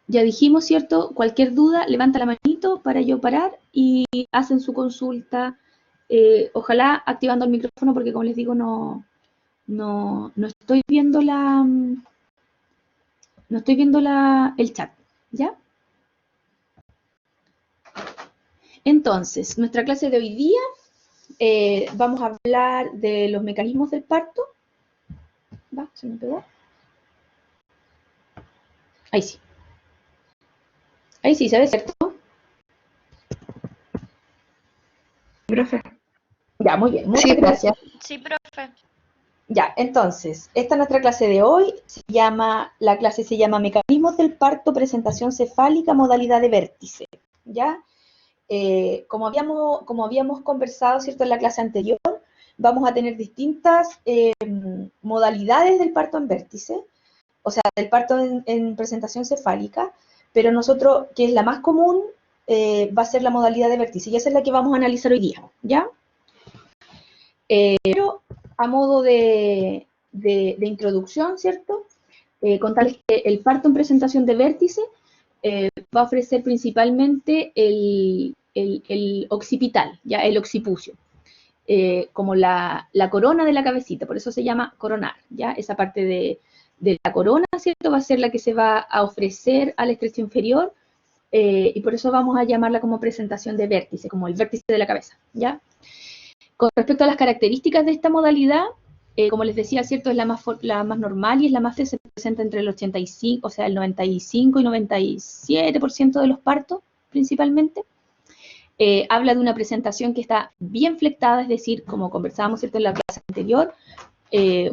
ya dijimos, ¿cierto? Cualquier duda, levanta la manito para yo parar y hacen su consulta. Ojalá activando el micrófono porque, como les digo, no estoy viendo el chat, ¿ya? Entonces, nuestra clase de hoy día, vamos a hablar de los mecanismos del parto. ¿Va? ¿Se me pegó? Ahí sí. Ahí sí, ¿se ve, cierto? Profe. Ya, muy bien, muchas gracias. Sí, profe. Ya, entonces, esta es nuestra clase de hoy. La clase se llama Mecanismos del parto, presentación cefálica, modalidad de vértice. ¿Ya? Como habíamos conversado, ¿cierto?, en la clase anterior, vamos a tener distintas modalidades del parto en vértice, o sea, del parto en presentación cefálica, pero nosotros, que es la más común, va a ser la modalidad de vértice, y esa es la que vamos a analizar hoy día, ¿ya? Pero a modo de introducción, ¿cierto? Contarles que el parto en presentación de vértice va a ofrecer principalmente el occipital, ¿ya? El occipucio, como la corona de la cabecita, por eso se llama coronar, ¿ya? Esa parte de la corona, ¿cierto? Va a ser la que se va a ofrecer al estrecho inferior, y por eso vamos a llamarla como presentación de vértice, como el vértice de la cabeza, ¿ya? Con respecto a las características de esta modalidad, como les decía, ¿cierto? Es la más normal y es la más que se presenta entre el 85, o sea, el 95 y 97% de los partos, principalmente. Habla de una presentación que está bien flectada, es decir, como conversábamos, ¿cierto?, en la clase anterior,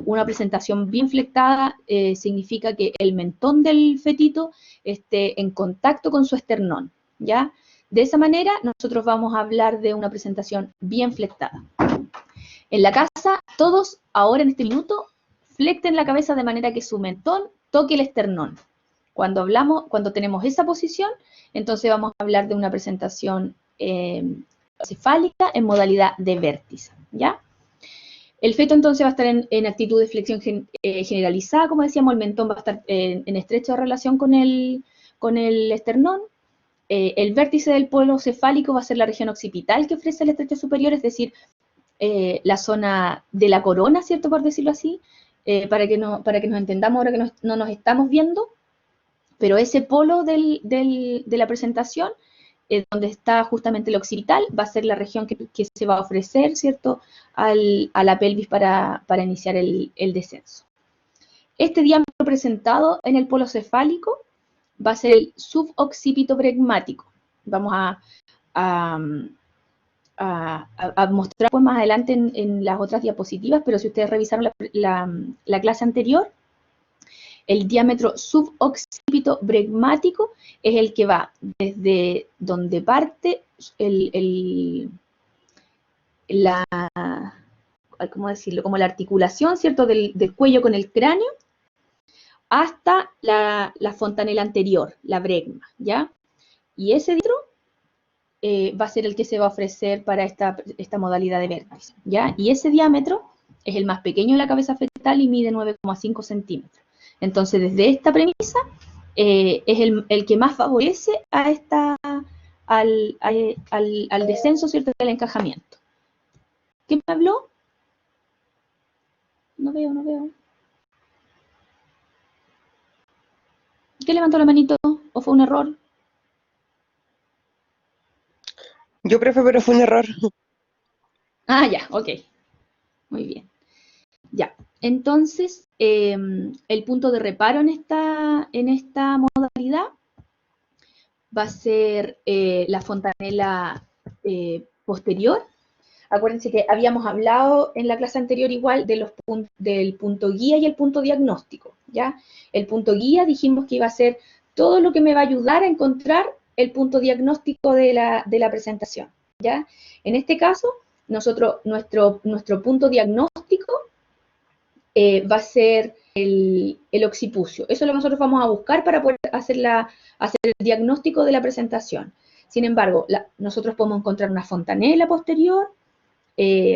una presentación bien flectada significa que el mentón del fetito esté en contacto con su esternón, ¿ya? De esa manera, nosotros vamos a hablar de una presentación bien flectada. En la casa, todos ahora en este minuto flecten la cabeza de manera que su mentón toque el esternón. Cuando tenemos esa posición, entonces vamos a hablar de una presentación cefálica en modalidad de vértice, ¿ya? El feto entonces va a estar en actitud de flexión generalizada, como decíamos, el mentón va a estar en estrecha relación con el esternón. El vértice del polo cefálico va a ser la región occipital que ofrece el estrecho superior, es decir, la zona de la corona, ¿cierto?, por decirlo así, para que nos entendamos ahora que no nos estamos viendo, pero ese polo de la presentación, donde está justamente el occipital, va a ser la región que se va a ofrecer, ¿cierto?, a la pelvis para iniciar el descenso. Este diámetro presentado en el polo cefálico va a ser el suboccipito bregmático. Vamos a mostrar pues más adelante en las otras diapositivas, pero si ustedes revisaron la clase anterior, el diámetro suboccipito bregmático es el que va desde donde parte ¿cómo decirlo?, como la articulación, ¿cierto?, del cuello con el cráneo, hasta la fontanela anterior, la bregma, ¿ya? Y ese diámetro va a ser el que se va a ofrecer para esta modalidad de vértice, ¿ya? Y ese diámetro es el más pequeño de la cabeza fetal y mide 9,5 centímetros. Entonces, desde esta premisa, es el que más favorece al descenso, ¿cierto?, del encajamiento. ¿Quién me habló? No veo. ¿Qué levantó la manito? ¿O fue un error? Yo, profe, pero fue un error. Ah, ya, ok. Muy bien. Ya, entonces, el punto de reparo en esta modalidad va a ser la fontanela posterior. Acuérdense que habíamos hablado en la clase anterior igual del punto guía y el punto diagnóstico, ¿ya? El punto guía dijimos que iba a ser todo lo que me va a ayudar a encontrar el punto diagnóstico de la presentación, ¿ya? En este caso, nuestro punto diagnóstico va a ser el occipucio. Eso es lo que nosotros vamos a buscar para poder hacer el diagnóstico de la presentación. Sin embargo, nosotros podemos encontrar una fontanela posterior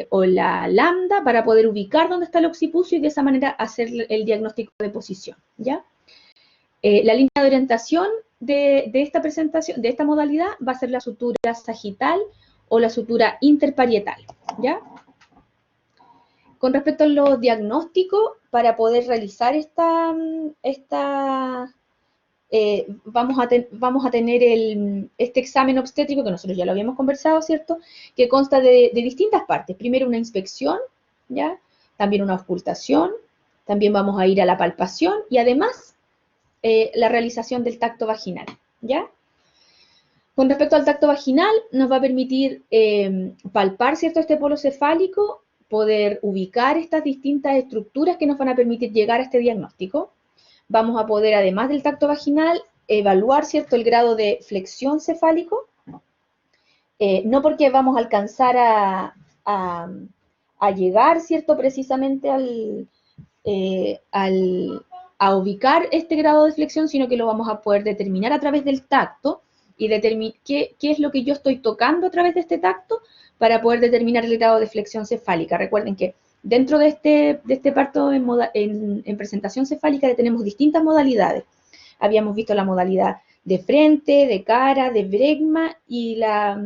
o la lambda para poder ubicar dónde está el occipucio y de esa manera hacer el diagnóstico de posición, ¿ya? La línea de orientación de esta presentación, de esta modalidad, va a ser la sutura sagital o la sutura interparietal, ¿ya? Con respecto a los diagnósticos, para poder realizar vamos a tener este examen obstétrico, que nosotros ya lo habíamos conversado, ¿cierto? Que consta de distintas partes. Primero una inspección, ¿ya? También una auscultación, también vamos a ir a la palpación y además la realización del tacto vaginal, ¿ya? Con respecto al tacto vaginal, nos va a permitir palpar, ¿cierto?, este polo cefálico, poder ubicar estas distintas estructuras que nos van a permitir llegar a este diagnóstico. Vamos a poder, además del tacto vaginal, evaluar, ¿cierto?, el grado de flexión cefálico. No porque vamos a alcanzar a llegar, ¿cierto?, precisamente a ubicar este grado de flexión, sino que lo vamos a poder determinar a través del tacto y determinar qué es lo que yo estoy tocando a través de este tacto para poder determinar el grado de flexión cefálica. Recuerden que dentro de este parto en presentación cefálica tenemos distintas modalidades. Habíamos visto la modalidad de frente, de cara, de bregma y la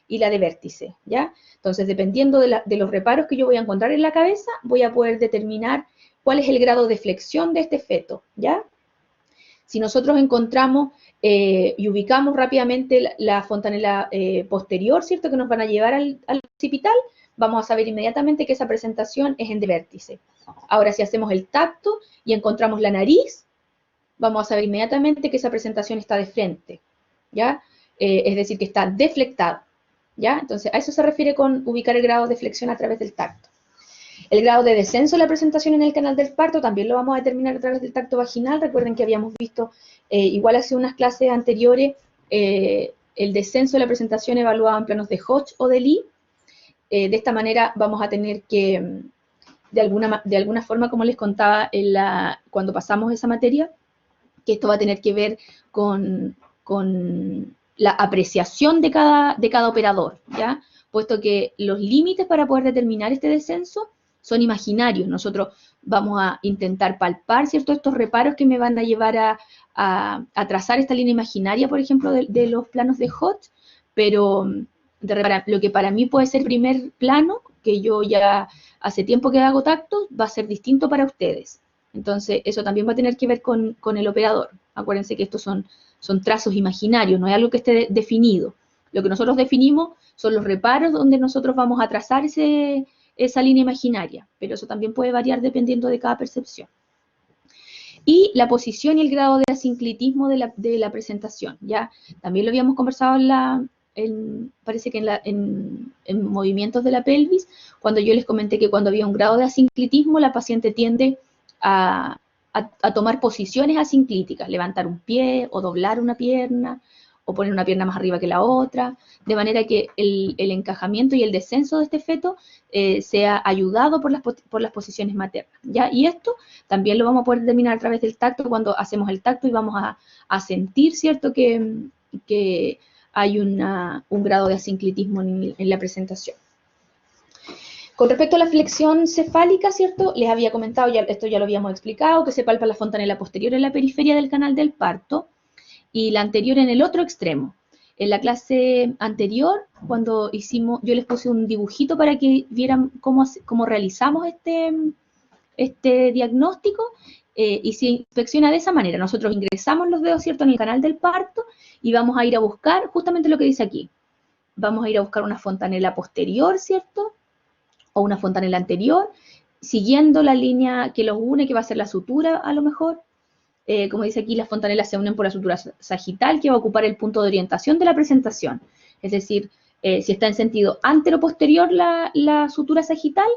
de vértice, ¿ya? Entonces, dependiendo de los reparos que yo voy a encontrar en la cabeza, voy a poder determinar cuál es el grado de flexión de este feto, ¿ya? Si nosotros encontramos y ubicamos rápidamente la fontanela posterior, ¿cierto?, que nos van a llevar al occipital, vamos a saber inmediatamente que esa presentación es en de vértice. Ahora, si hacemos el tacto y encontramos la nariz, vamos a saber inmediatamente que esa presentación está de frente, ¿ya? Es decir, que está deflectado, ¿ya? Entonces, a eso se refiere con ubicar el grado de flexión a través del tacto. El grado de descenso de la presentación en el canal del parto también lo vamos a determinar a través del tacto vaginal. Recuerden que habíamos visto, igual hace unas clases anteriores, el descenso de la presentación evaluado en planos de Hodge o de Lee. De esta manera vamos a tener que, de alguna forma, como les contaba cuando pasamos esa materia, que esto va a tener que ver con la apreciación de cada operador, ¿ya? Puesto que los límites para poder determinar este descenso son imaginarios. Nosotros vamos a intentar palpar, ¿cierto?, estos reparos que me van a llevar a trazar esta línea imaginaria, por ejemplo, de los planos de Hodge, pero lo que para mí puede ser primer plano, que yo ya hace tiempo que hago tacto, va a ser distinto para ustedes. Entonces, eso también va a tener que ver con el operador. Acuérdense que estos son trazos imaginarios, no es algo que esté definido. Lo que nosotros definimos son los reparos donde nosotros vamos a trazar esa línea imaginaria, pero eso también puede variar dependiendo de cada percepción. Y la posición y el grado de asinclitismo de la presentación, ¿ya? También lo habíamos conversado parece que en movimientos de la pelvis, cuando yo les comenté que cuando había un grado de asinclitismo, la paciente tiende a tomar posiciones asinclíticas, levantar un pie o doblar una pierna o poner una pierna más arriba que la otra, de manera que el encajamiento y el descenso de este feto sea ayudado por las posiciones maternas, ¿ya? Y esto también lo vamos a poder determinar a través del tacto cuando hacemos el tacto y vamos a sentir, ¿cierto?, que hay un grado de asinclitismo en la presentación. Con respecto a la flexión cefálica, ¿cierto? Les había comentado, esto ya lo habíamos explicado, que se palpa la fontanela posterior en la periferia del canal del parto y la anterior en el otro extremo. En la clase anterior, cuando yo les puse un dibujito para que vieran cómo realizamos este diagnóstico, y se inspecciona de esa manera. Nosotros ingresamos los dedos, ¿cierto?, en el canal del parto y vamos a ir a buscar justamente lo que dice aquí. Vamos a ir a buscar una fontanela posterior, ¿cierto?, o una fontanela anterior, siguiendo la línea que los une, que va a ser la sutura a lo mejor. Como dice aquí, las fontanelas se unen por la sutura sagital, que va a ocupar el punto de orientación de la presentación. Es decir, si está en sentido antero-posterior la sutura sagital,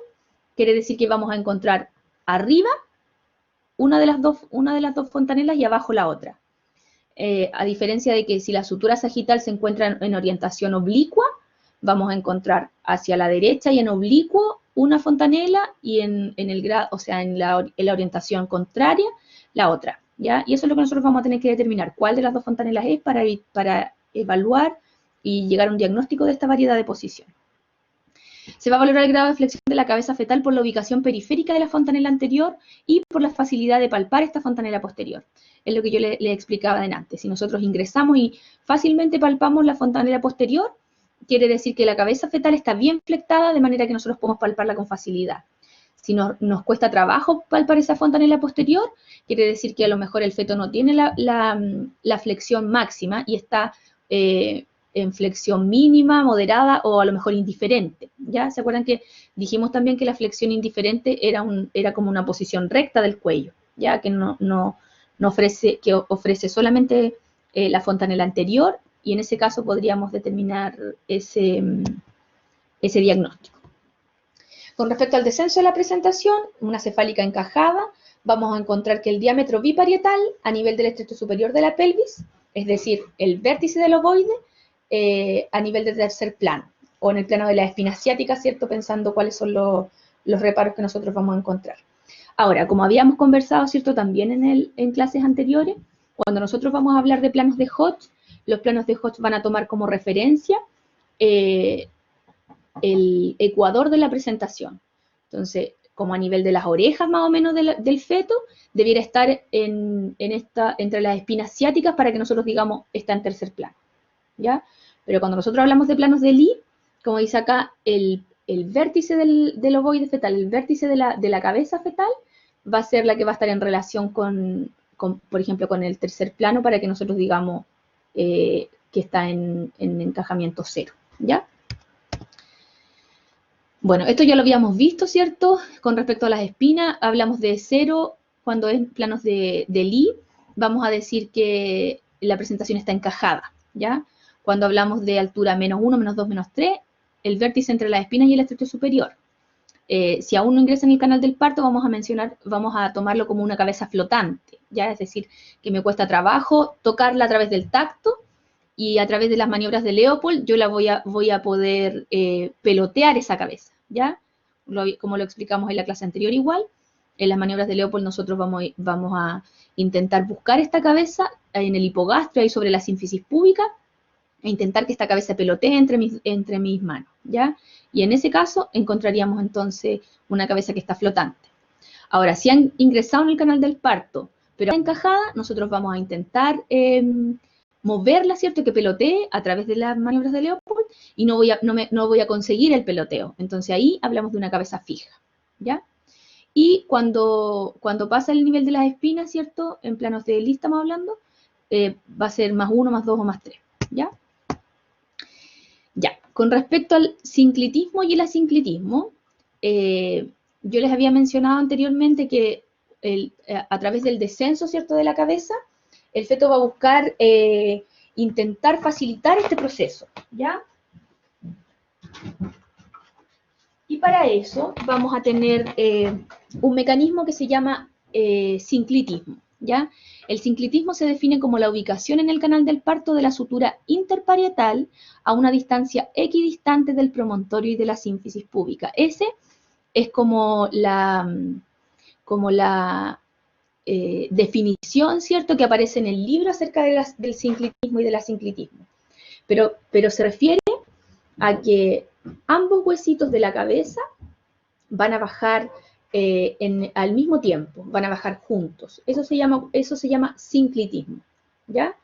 quiere decir que vamos a encontrar arriba una de las dos fontanelas y abajo la otra. A diferencia de que si la sutura sagital se encuentra en orientación oblicua, vamos a encontrar hacia la derecha y en oblicuo una fontanela y en la orientación contraria la otra, ¿ya? Y eso es lo que nosotros vamos a tener que determinar, cuál de las dos fontanelas es para evaluar y llegar a un diagnóstico de esta variedad de posición. Se va a valorar el grado de flexión de la cabeza fetal por la ubicación periférica de la fontanela anterior y por la facilidad de palpar esta fontanela posterior. Es lo que yo le explicaba delante. Si nosotros ingresamos y fácilmente palpamos la fontanela posterior, quiere decir que la cabeza fetal está bien flectada de manera que nosotros podemos palparla con facilidad. Si nos cuesta trabajo palpar esa fontanela posterior, quiere decir que a lo mejor el feto no tiene la flexión máxima y está en flexión mínima, moderada o a lo mejor indiferente. ¿Ya? ¿Se acuerdan que dijimos también que la flexión indiferente era como una posición recta del cuello? ¿Ya? Que ofrece solamente la fontanela anterior, y en ese caso podríamos determinar ese diagnóstico. Con respecto al descenso de la presentación, una cefálica encajada, vamos a encontrar que el diámetro biparietal a nivel del estrecho superior de la pelvis, es decir, el vértice del ovoide, a nivel del tercer plano, o en el plano de la espina ciática, ¿cierto? Pensando cuáles son los reparos que nosotros vamos a encontrar. Ahora, como habíamos conversado, ¿cierto? También en clases anteriores, cuando nosotros vamos a hablar de planos de Hodge, los planos de Hodge van a tomar como referencia el ecuador de la presentación. Entonces, como a nivel de las orejas más o menos del feto, debiera estar entre las espinas ciáticas para que nosotros digamos está en tercer plano, ¿ya? Pero cuando nosotros hablamos de planos de Lee, como dice acá, el vértice del ovoide fetal, el vértice de la cabeza fetal, va a ser la que va a estar en relación con, por ejemplo, con el tercer plano para que nosotros digamos que está en encajamiento cero, ¿ya? Bueno, esto ya lo habíamos visto, ¿cierto? Con respecto a las espinas, hablamos de cero cuando es planos de Lee, vamos a decir que la presentación está encajada, ¿ya? Cuando hablamos de altura menos 1, menos 2, menos 3, el vértice entre las espinas y el estrecho superior. Si aún no ingresa en el canal del parto, vamos a tomarlo como una cabeza flotante, ¿ya? Es decir, que me cuesta trabajo tocarla a través del tacto, y a través de las maniobras de Leopold yo la voy a poder pelotear esa cabeza, ¿ya? Como lo explicamos en la clase anterior igual, en las maniobras de Leopold nosotros vamos a intentar buscar esta cabeza en el hipogastrio, ahí sobre la sínfisis púbica, e intentar que esta cabeza pelotee entre mis manos, ¿ya? Y en ese caso encontraríamos entonces una cabeza que está flotante. Ahora, si han ingresado en el canal del parto, pero está encajada, nosotros vamos a intentar moverla, ¿cierto? Que pelotee a través de las maniobras de Leopold y no voy a conseguir el peloteo. Entonces ahí hablamos de una cabeza fija, ¿ya? Y cuando pasa el nivel de las espinas, ¿cierto? En planos de Lee estamos hablando, va a ser más 1, más 2 o más 3, ¿ya? Ya, con respecto al sinclitismo y el asinclitismo, yo les había mencionado anteriormente que a través del descenso, ¿cierto? De la cabeza, el feto va a buscar intentar facilitar este proceso, ¿ya? Y para eso vamos a tener un mecanismo que se llama sinclitismo, ¿ya? El sinclitismo se define como la ubicación en el canal del parto de la sutura interparietal a una distancia equidistante del promontorio y de la sínfisis púbica. Ese es como la definición, ¿cierto?, que aparece en el libro acerca del sinclitismo y del asinclitismo. Pero se refiere a que ambos huesitos de la cabeza van a bajar al mismo tiempo, van a bajar juntos. Eso se llama sinclitismo, ¿ya?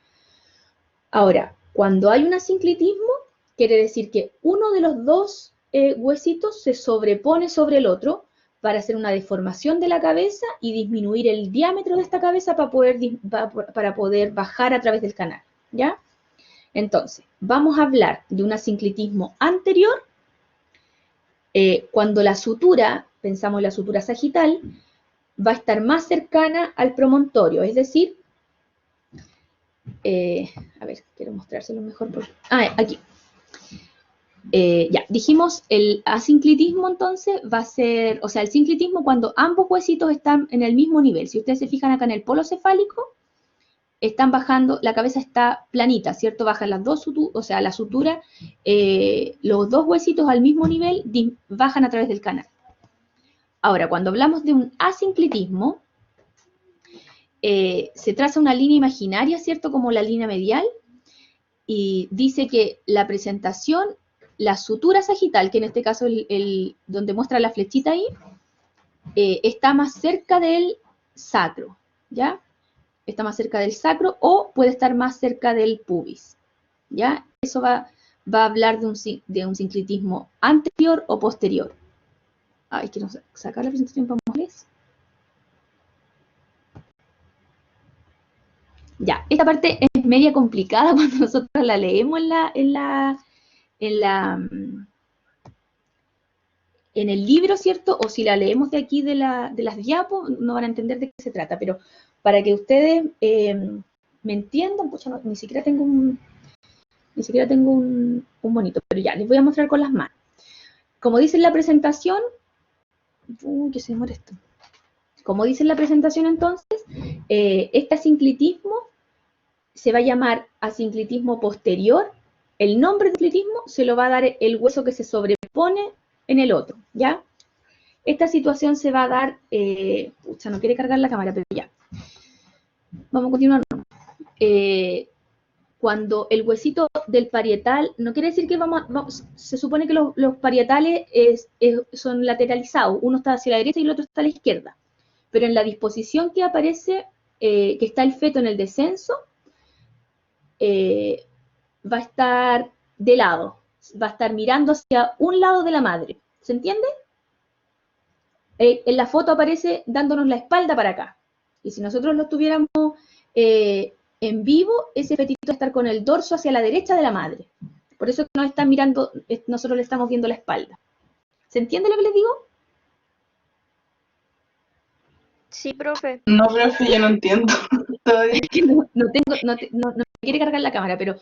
Ahora, cuando hay un asinclitismo, quiere decir que uno de los dos huesitos se sobrepone sobre el otro para hacer una deformación de la cabeza y disminuir el diámetro de esta cabeza para poder bajar a través del canal, ¿ya? Entonces, vamos a hablar de un asinclitismo anterior, cuando la sutura, pensamos en la sutura sagital, va a estar más cercana al promontorio, es decir, a ver, quiero mostrárselo mejor. Aquí. Ya, dijimos el asinclitismo entonces va a ser, o sea, el sinclitismo cuando ambos huesitos están en el mismo nivel. Si ustedes se fijan acá en el polo cefálico, están bajando, la cabeza está planita, ¿cierto? Bajan las dos suturas, o sea, la sutura, los dos huesitos al mismo nivel bajan a través del canal. Ahora, cuando hablamos de un asinclitismo, se traza una línea imaginaria, ¿cierto? Como la línea medial, y dice que la presentación la sutura sagital, que en este caso donde muestra la flechita ahí, está más cerca del sacro, ¿ya? Está más cerca del sacro o puede estar más cerca del pubis, ¿ya? Eso va a hablar de un sincretismo anterior o posterior. Ay, quiero sacar la presentación para mostrarles. Ya, esta parte es media complicada cuando nosotros la leemos en el libro, ¿cierto? O si la leemos de aquí de las diapos, no van a entender de qué se trata, pero para que ustedes me entiendan, pues yo ni siquiera tengo un bonito, pero ya, les voy a mostrar con las manos. Como dice en la presentación, que se demora esto. Como dice en la presentación entonces, este asinclitismo se va a llamar asinclitismo posterior. El nombre de asinclitismo se lo va a dar el hueso que se sobrepone en el otro, ¿ya? Esta situación se va a dar, pucha, no quiere cargar la cámara, pero ya. Vamos a continuar. Cuando el huesito del parietal, no quiere decir que se supone que los parietales son lateralizados, uno está hacia la derecha y el otro está a la izquierda, pero en la disposición que aparece, que está el feto en el descenso, va a estar de lado, va a estar mirando hacia un lado de la madre, ¿se entiende? En la foto aparece dándonos la espalda para acá, y si nosotros lo tuviéramos en vivo, ese fetito va a estar con el dorso hacia la derecha de la madre. Por eso nos está mirando, nosotros le estamos viendo la espalda. ¿Se entiende lo que les digo? Sí, profe. No, profe, yo no entiendo. Todavía. No me quiere cargar la cámara, pero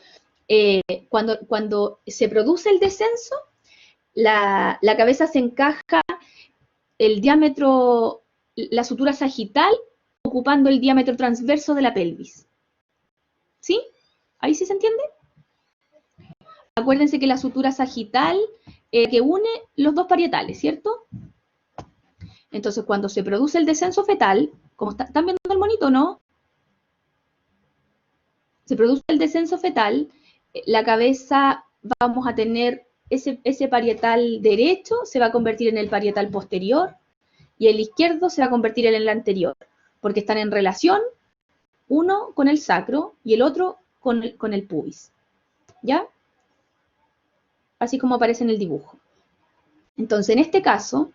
cuando se produce el descenso, la cabeza se encaja el diámetro, la sutura sagital, ocupando el diámetro transverso de la pelvis. ¿Sí? ¿Ahí sí se entiende? Acuérdense que la sutura sagital que une los dos parietales, ¿cierto? Entonces, cuando se produce el descenso fetal, como están viendo el monito, ¿no? Se produce el descenso fetal, la cabeza, vamos a tener ese parietal derecho, se va a convertir en el parietal posterior, y el izquierdo se va a convertir en el anterior, porque están en relación, uno con el sacro y el otro con el pubis. ¿Ya? Así como aparece en el dibujo. Entonces, en este caso,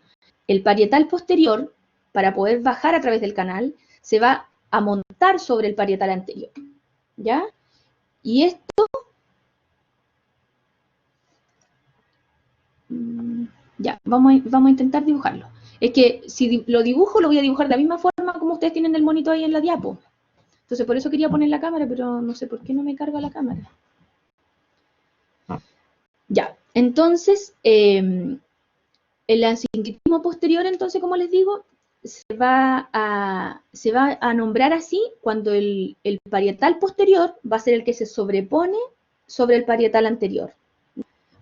el parietal posterior, para poder bajar a través del canal, se va a montar sobre el parietal anterior. ¿Ya? Y esto, ya, vamos a intentar dibujarlo. Es que si lo dibujo, lo voy a dibujar de la misma forma como ustedes tienen el monito ahí en la diapo. Entonces, por eso quería poner la cámara, pero no sé por qué no me carga la cámara. Ya, entonces, el asincretismo posterior, entonces, como les digo, se va a nombrar así cuando el parietal posterior va a ser el que se sobrepone sobre el parietal anterior.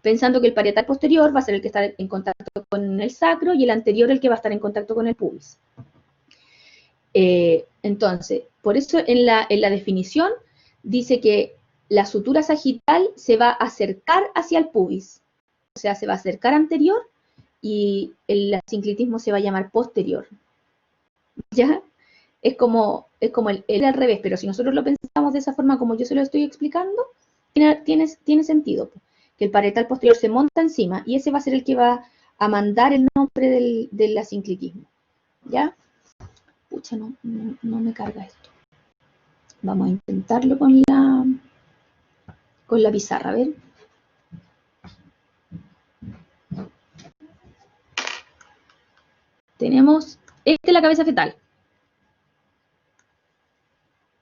Pensando que el parietal posterior va a ser el que está en contacto con el sacro y el anterior el que va a estar en contacto con el pubis. Entonces, por eso en la definición dice que la sutura sagital se va a acercar hacia el pubis, o sea, se va a acercar anterior y el asinclitismo se va a llamar posterior. ¿Ya? Es como el al revés, pero si nosotros lo pensamos de esa forma como yo se lo estoy explicando, tiene sentido. Que el parietal posterior se monta encima y ese va a ser el que va a mandar el nombre del asinclitismo. ¿Ya? Pucha, no me carga esto. Vamos a intentarlo con la pizarra, a ver. Tenemos, esta es la cabeza fetal.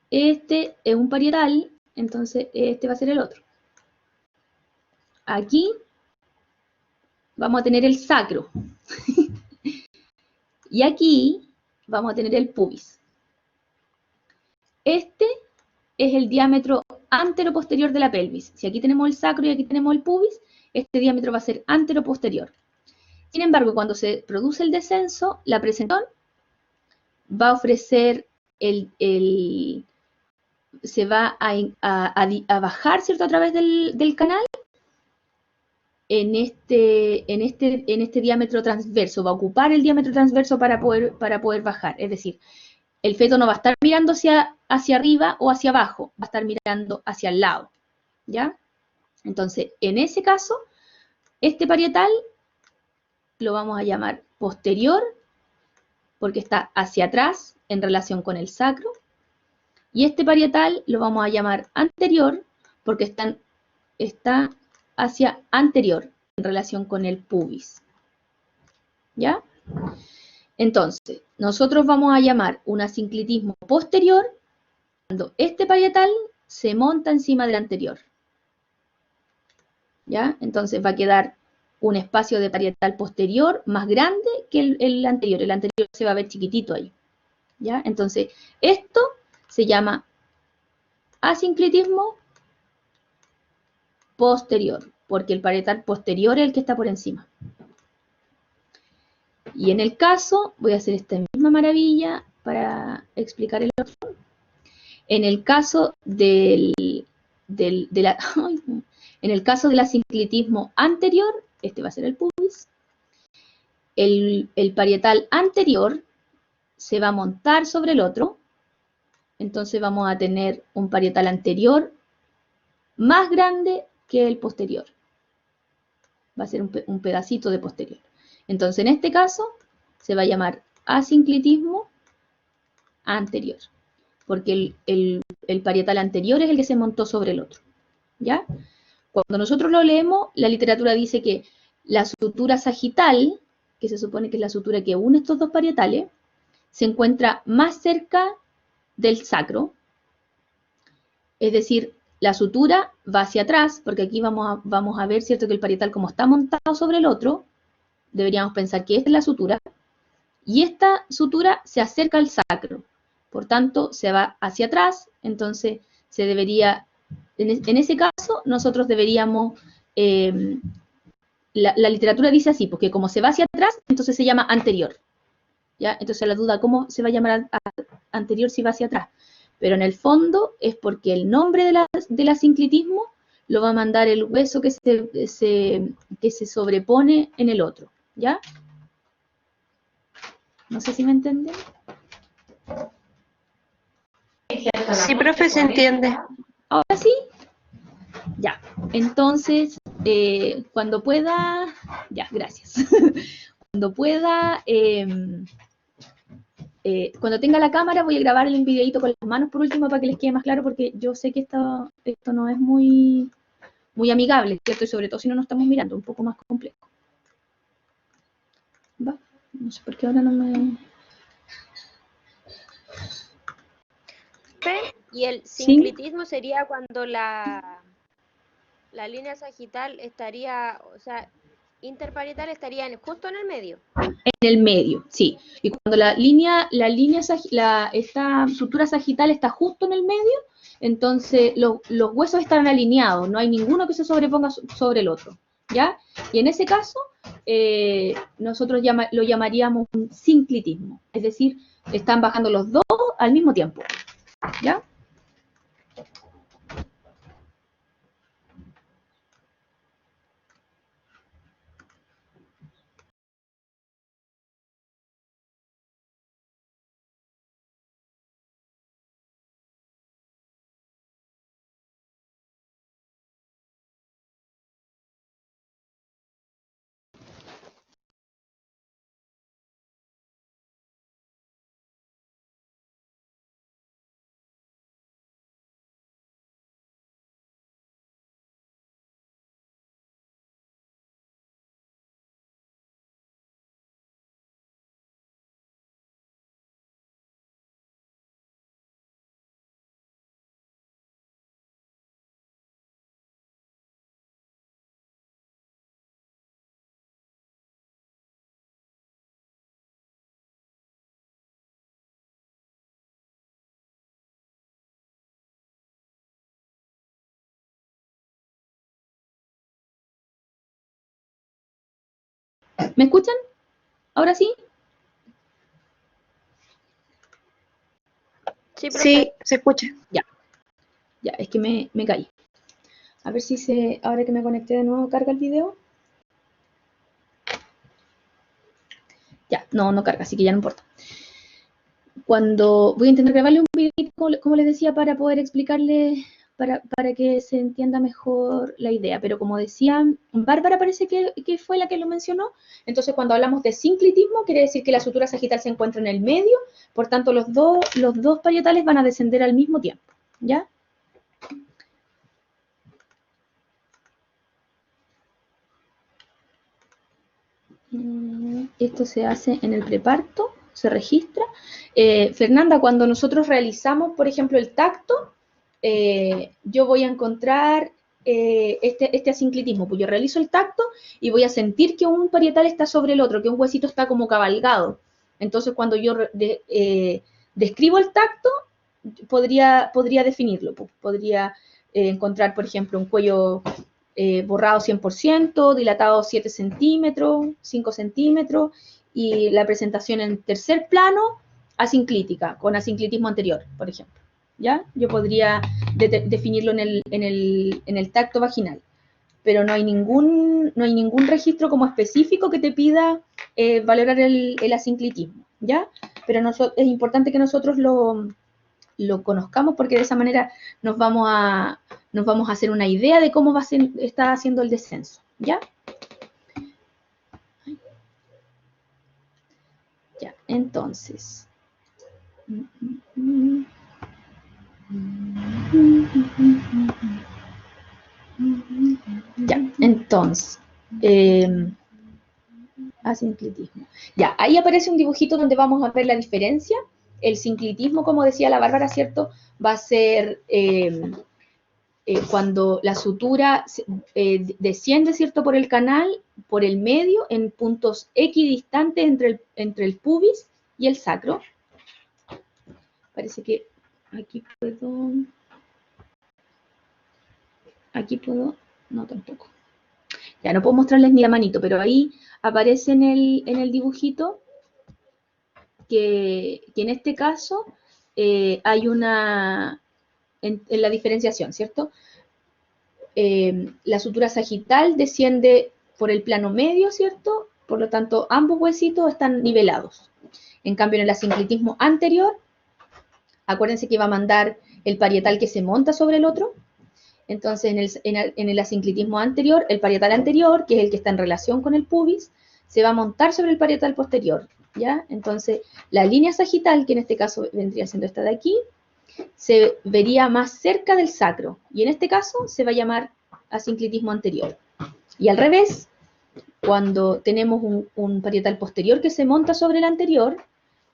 Este es un parietal, entonces este va a ser el otro. Aquí vamos a tener el sacro. Y aquí vamos a tener el pubis. Este es el diámetro antero-posterior de la pelvis. Si aquí tenemos el sacro y aquí tenemos el pubis, este diámetro va a ser antero-posterior. Sin embargo, cuando se produce el descenso, la presentación va a ofrecer se va a bajar, ¿cierto?, a través del canal en este diámetro transverso, va a ocupar el diámetro transverso para poder bajar. Es decir, el feto no va a estar mirando hacia arriba o hacia abajo, va a estar mirando hacia el lado, ¿ya? Entonces, en ese caso, este parietal lo vamos a llamar posterior, porque está hacia atrás en relación con el sacro, y este parietal lo vamos a llamar anterior, porque está hacia anterior en relación con el pubis, ¿ya? Entonces, nosotros vamos a llamar un asinclitismo posterior cuando este parietal se monta encima del anterior, ¿ya? Entonces va a quedar un espacio de parietal posterior más grande que el anterior. El anterior se va a ver chiquitito ahí, ¿ya? Entonces, esto se llama asinclitismo posterior, porque el parietal posterior es el que está por encima. Y en el caso, voy a hacer esta misma maravilla para explicar el otro. En el caso en el caso del asinclitismo anterior, este va a ser el pubis, el parietal anterior se va a montar sobre el otro, entonces vamos a tener un parietal anterior más grande que el posterior. Va a ser un pedacito de posterior. Entonces, en este caso, se va a llamar asinclitismo anterior, porque el parietal anterior es el que se montó sobre el otro, ¿ya? Cuando nosotros lo leemos, la literatura dice que la sutura sagital, que se supone que es la sutura que une estos dos parietales, se encuentra más cerca del sacro, es decir, la sutura va hacia atrás, porque aquí vamos a ver, ¿cierto?, que el parietal, como está montado sobre el otro, deberíamos pensar que esta es la sutura, y esta sutura se acerca al sacro, por tanto, se va hacia atrás, entonces se debería, en ese caso, nosotros deberíamos, la literatura dice así, porque como se va hacia atrás, entonces se llama anterior, ¿ya? Entonces la duda, ¿cómo se va a llamar anterior si va hacia atrás? Pero en el fondo es porque el nombre del asinclitismo lo va a mandar el hueso que se sobrepone en el otro, ¿ya? No sé si me entienden. Sí, profe, se entiende. ¿Ahora sí? Ya. Entonces, cuando pueda... Ya, gracias. Cuando pueda... cuando tenga la cámara voy a grabarle un videito con las manos por último para que les quede más claro, porque yo sé que esto no es muy amigable, ¿cierto? Y sobre todo si no nos estamos mirando, un poco más complejo. ¿Va? No sé por qué ahora no me... Y el sinclitismo sería cuando la línea sagital estaría, o sea, interparietal estaría justo en el medio. En el medio, sí. Y cuando esta sutura sagital está justo en el medio, entonces los huesos están alineados, no hay ninguno que se sobreponga sobre el otro, ¿ya? Y en ese caso, nosotros lo llamaríamos un sinclitismo, es decir, están bajando los dos al mismo tiempo, ¿ya? ¿Me escuchan? ¿Ahora sí? Sí, profe. Sí, se escucha. Ya, es que me caí. A ver si ahora que me conecté de nuevo, carga el video. Ya, no carga, así que ya no importa. Voy a intentar grabarle un video, como les decía, para poder explicarle, para que se entienda mejor la idea. Pero como decía, Bárbara parece que fue la que lo mencionó. Entonces, cuando hablamos de sinclitismo, quiere decir que la sutura sagital se encuentra en el medio, por tanto, los dos parietales van a descender al mismo tiempo, ¿ya? Esto se hace en el preparto, se registra. Fernanda, cuando nosotros realizamos, por ejemplo, el tacto, yo voy a encontrar este asinclitismo, pues yo realizo el tacto y voy a sentir que un parietal está sobre el otro, que un huesito está como cabalgado. Entonces, cuando yo describo el tacto, podría definirlo, pues, podría encontrar, por ejemplo, un cuello borrado 100%, dilatado 7 centímetros, 5 centímetros, y la presentación en tercer plano, asinclítica, con asinclitismo anterior, por ejemplo. ¿Ya? Yo podría definirlo en el tacto vaginal, pero no hay ningún registro como específico que te pida valorar el asinclitismo, ¿ya? Pero es importante que nosotros lo conozcamos porque de esa manera nos vamos a hacer una idea de cómo está haciendo el descenso, ¿ya? Ya, entonces. Ya, entonces. Asinclitismo. Ya, ahí aparece un dibujito donde vamos a ver la diferencia. El sinclitismo, como decía la Bárbara, ¿cierto? Va a ser cuando la sutura desciende, ¿cierto?, por el canal, por el medio, en puntos equidistantes entre el pubis y el sacro. Parece que aquí puedo, no tampoco. Ya no puedo mostrarles ni la manito, pero ahí aparece en el dibujito que en este caso hay una, en la diferenciación, ¿cierto? La sutura sagital desciende por el plano medio, ¿cierto? Por lo tanto, ambos huesitos están nivelados. En cambio, en el asinclitismo anterior, acuérdense que va a mandar el parietal que se monta sobre el otro. Entonces, en el asinclitismo anterior, el parietal anterior, que es el que está en relación con el pubis, se va a montar sobre el parietal posterior, ¿ya? Entonces, la línea sagital, que en este caso vendría siendo esta de aquí, se vería más cerca del sacro, y en este caso se va a llamar asinclitismo anterior. Y al revés, cuando tenemos un parietal posterior que se monta sobre el anterior,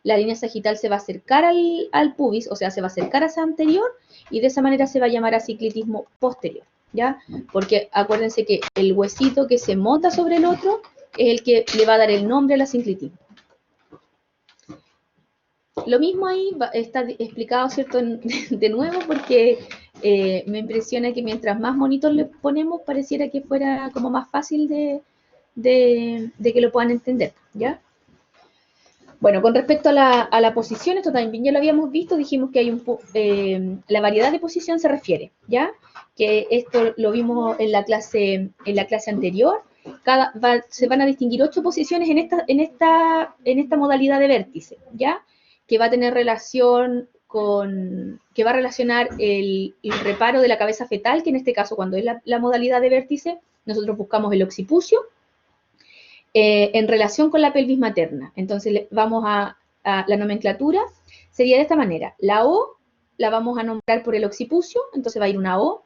la línea sagital se va a acercar al pubis, o sea, se va a acercar a ese anterior, y de esa manera se va a llamar asinclitismo posterior, ¿ya? Porque acuérdense que el huesito que se monta sobre el otro es el que le va a dar el nombre al asinclitismo. Lo mismo ahí está explicado, ¿cierto?, de nuevo, porque me impresiona que mientras más monitos le ponemos, pareciera que fuera como más fácil de que lo puedan entender, ¿ya? Bueno, con respecto a la posición, esto también ya lo habíamos visto, dijimos que hay la variedad de posición se refiere, ¿ya? Que esto lo vimos en la clase anterior. Se van a distinguir 8 posiciones en esta modalidad de vértice, ¿ya? Que va a tener relación que va a relacionar el reparo de la cabeza fetal, que en este caso, cuando es la modalidad de vértice, nosotros buscamos el occipucio, en relación con la pelvis materna. Entonces, vamos a la nomenclatura, sería de esta manera. La O la vamos a nombrar por el occipucio, entonces va a ir una O.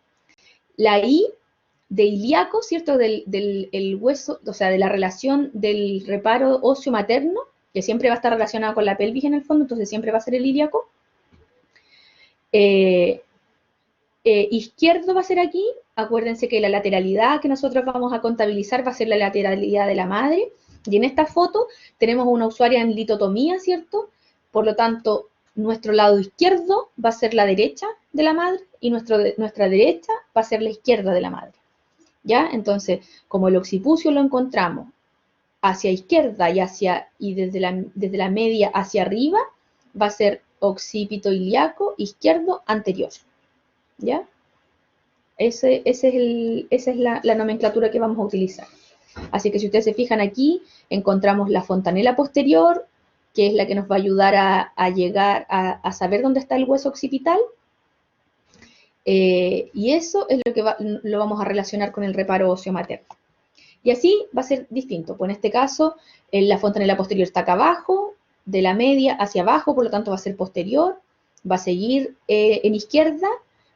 La I de ilíaco, ¿cierto? Del hueso, o sea, de la relación del reparo óseo materno, que siempre va a estar relacionado con la pelvis en el fondo, entonces siempre va a ser el ilíaco. Izquierdo va a ser aquí. Acuérdense que la lateralidad que nosotros vamos a contabilizar va a ser la lateralidad de la madre. Y en esta foto tenemos una usuaria en litotomía, ¿cierto? Por lo tanto, nuestro lado izquierdo va a ser la derecha de la madre y nuestra derecha va a ser la izquierda de la madre. ¿Ya? Entonces, como el occipucio lo encontramos hacia izquierda y desde la media hacia arriba, va a ser occipito ilíaco izquierdo anterior. ¿Ya? Esa es la nomenclatura que vamos a utilizar. Así que si ustedes se fijan aquí, encontramos la fontanela posterior, que es la que nos va a ayudar a llegar a saber dónde está el hueso occipital. Y eso es lo que lo vamos a relacionar con el reparo óseo materno. Y así va a ser distinto. Pues en este caso, la fontanela posterior está acá abajo, de la media hacia abajo, por lo tanto va a ser posterior, va a seguir en izquierda,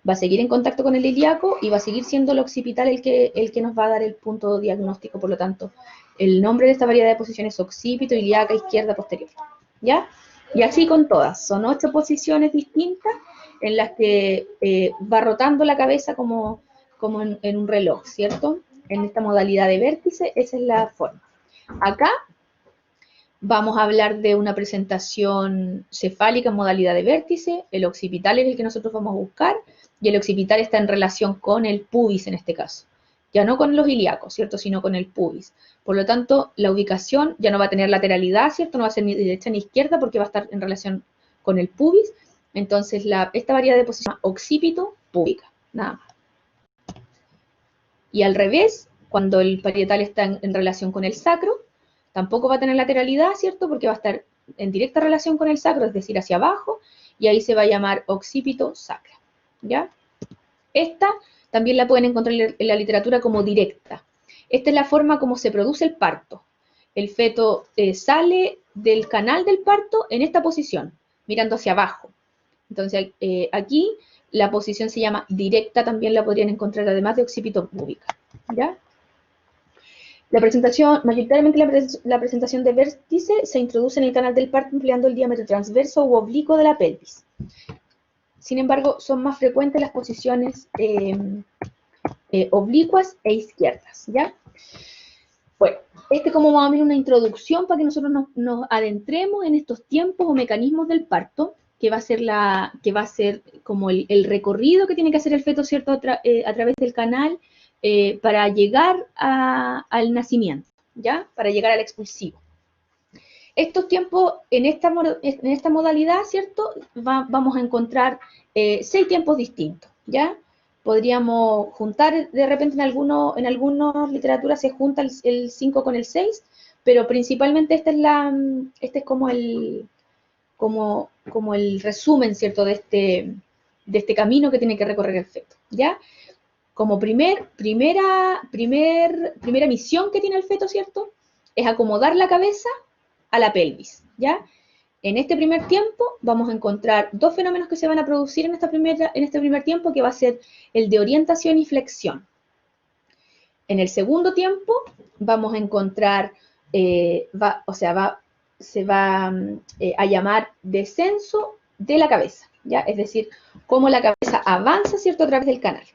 va a seguir en contacto con el ilíaco y va a seguir siendo el occipital el que nos va a dar el punto diagnóstico. Por lo tanto, el nombre de esta variedad de posiciones es occipito, ilíaca, izquierda, posterior. ¿Ya? Y así con todas. Son 8 posiciones distintas en las que va rotando la cabeza como en un reloj, ¿cierto? En esta modalidad de vértice, esa es la forma. Acá vamos a hablar de una presentación cefálica en modalidad de vértice. El occipital es el que nosotros vamos a buscar y el occipital está en relación con el pubis en este caso. Ya no con los ilíacos, ¿cierto? Sino con el pubis. Por lo tanto, la ubicación ya no va a tener lateralidad, ¿cierto? No va a ser ni derecha ni izquierda porque va a estar en relación con el pubis. Entonces, esta variedad de posición occipito púbica, nada más. Y al revés, cuando el parietal está en relación con el sacro, tampoco va a tener lateralidad, ¿cierto? Porque va a estar en directa relación con el sacro, es decir, hacia abajo, y ahí se va a llamar occipito sacra, ¿ya? Esta también la pueden encontrar en la literatura como directa. Esta es la forma como se produce el parto. El feto sale del canal del parto en esta posición, mirando hacia abajo. Entonces, aquí la posición se llama directa, también la podrían encontrar además de occipito púbica, ¿ya? La presentación, mayoritariamente la presentación de vértice se introduce en el canal del parto empleando el diámetro transverso u oblicuo de la pelvis. Sin embargo, son más frecuentes las posiciones oblicuas e izquierdas, ¿ya? Bueno, como más o menos una introducción para que nosotros nos adentremos en estos tiempos o mecanismos del parto, que va a ser como el recorrido que tiene que hacer el feto, ¿cierto? A través del canal para llegar al nacimiento, ¿ya? Para llegar al expulsivo. Estos tiempos, en esta modalidad, ¿cierto? Vamos a encontrar 6 tiempos distintos, ¿ya? Podríamos juntar, de repente en algunas literaturas se junta el 5 con el 6, pero principalmente este es como el resumen, ¿cierto? De este camino que tiene que recorrer el feto, ¿ya? Como primera misión que tiene el feto, ¿cierto? Es acomodar la cabeza a la pelvis, ¿ya? En este primer tiempo vamos a encontrar 2 fenómenos que se van a producir en este primer tiempo, que va a ser el de orientación y flexión. En el segundo tiempo vamos a encontrar, se va a llamar descenso de la cabeza, ¿ya? Es decir, cómo la cabeza avanza, ¿cierto?, a través del canal.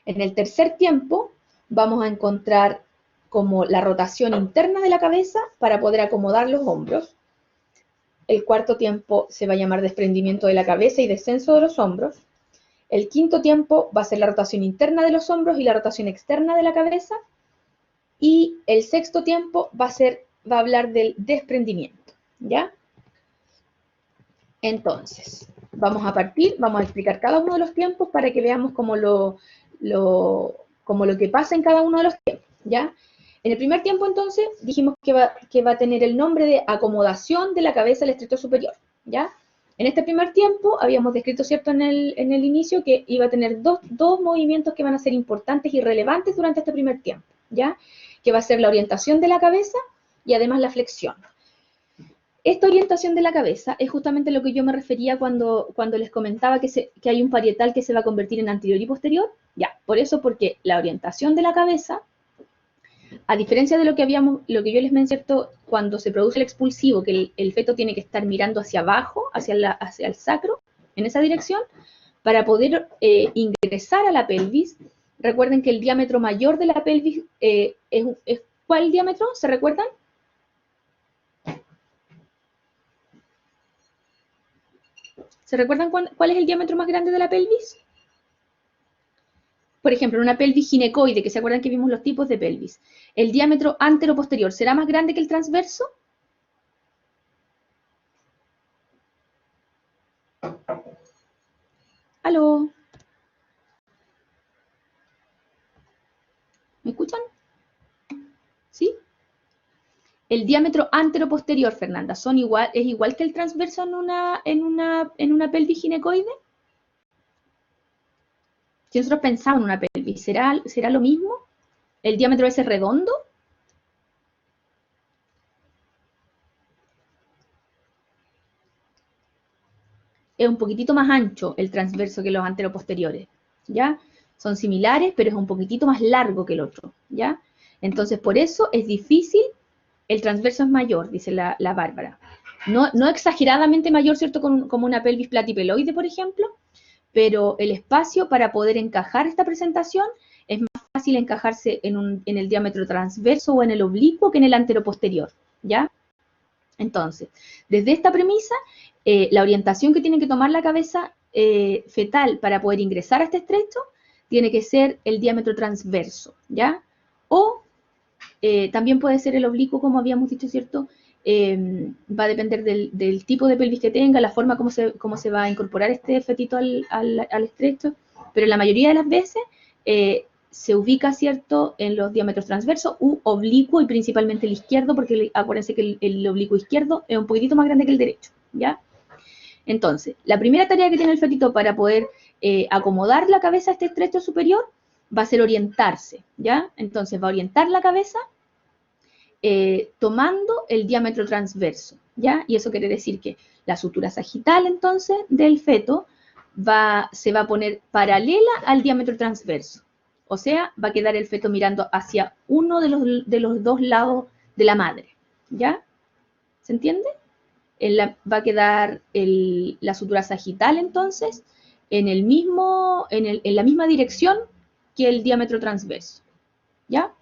En el tercer tiempo vamos a encontrar como la rotación interna de la cabeza para poder acomodar los hombros. El cuarto tiempo se va a llamar desprendimiento de la cabeza y descenso de los hombros. El quinto tiempo va a ser la rotación interna de los hombros y la rotación externa de la cabeza. Y el sexto tiempo va a hablar del desprendimiento, ¿ya? Entonces, vamos a explicar cada uno de los tiempos para que veamos como lo que pasa en cada uno de los tiempos, ¿ya? En el primer tiempo, entonces, dijimos que va a tener el nombre de acomodación de la cabeza al estriado superior, ¿ya? En este primer tiempo, habíamos descrito, ¿cierto?, en el inicio, que iba a tener dos movimientos que van a ser importantes y relevantes durante este primer tiempo, ¿ya? Que va a ser la orientación de la cabeza y además la flexión. Esta orientación de la cabeza es justamente lo que yo me refería cuando les comentaba que hay un parietal que se va a convertir en anterior y posterior. Ya, por eso, porque la orientación de la cabeza, a diferencia de lo que yo les mencioné, cuando se produce el expulsivo, que el feto tiene que estar mirando hacia abajo, hacia el sacro, en esa dirección, para poder ingresar a la pelvis. Recuerden que el diámetro mayor de la pelvis es ¿cuál diámetro? ¿Se recuerdan? ¿Se recuerdan cuál es el diámetro más grande de la pelvis? Por ejemplo, en una pelvis ginecoide, que se acuerdan que vimos los tipos de pelvis, ¿el diámetro antero-posterior será más grande que el transverso? ¿Aló? ¿Me escuchan? El diámetro anteroposterior, Fernanda, es igual que el transverso en una pelvis ginecoide. Si nosotros pensamos en una pelvis, ¿será lo mismo? ¿El diámetro ese redondo? Es un poquitito más ancho el transverso que los anteroposteriores, ¿ya? Son similares, pero es un poquitito más largo que el otro, ¿ya? Entonces, por eso es difícil, el transverso es mayor, dice la Bárbara. No exageradamente mayor, ¿cierto? Como una pelvis platipeloide, por ejemplo, pero el espacio para poder encajar esta presentación es más fácil encajarse en el diámetro transverso o en el oblicuo que en el anteroposterior, ¿ya? Entonces, desde esta premisa, la orientación que tiene que tomar la cabeza fetal para poder ingresar a este estrecho tiene que ser el diámetro transverso, ¿ya? O también puede ser el oblicuo, como habíamos dicho, ¿cierto? Va a depender del tipo de pelvis que tenga, la forma como se va a incorporar este fetito al estrecho, pero la mayoría de las veces se ubica, ¿cierto?, en los diámetros transversos u oblicuo, y principalmente el izquierdo, porque acuérdense que el oblicuo izquierdo es un poquitito más grande que el derecho, ¿ya? Entonces, la primera tarea que tiene el fetito para poder acomodar la cabeza a este estrecho superior va a ser orientarse, ¿ya? Entonces va a orientar la cabeza tomando el diámetro transverso, ¿ya? Y eso quiere decir que la sutura sagital, entonces, del feto se va a poner paralela al diámetro transverso. O sea, va a quedar el feto mirando hacia uno de los dos lados de la madre, ¿ya? ¿Se entiende? Va a quedar la sutura sagital, entonces, en la misma dirección que el diámetro transverso, ¿ya?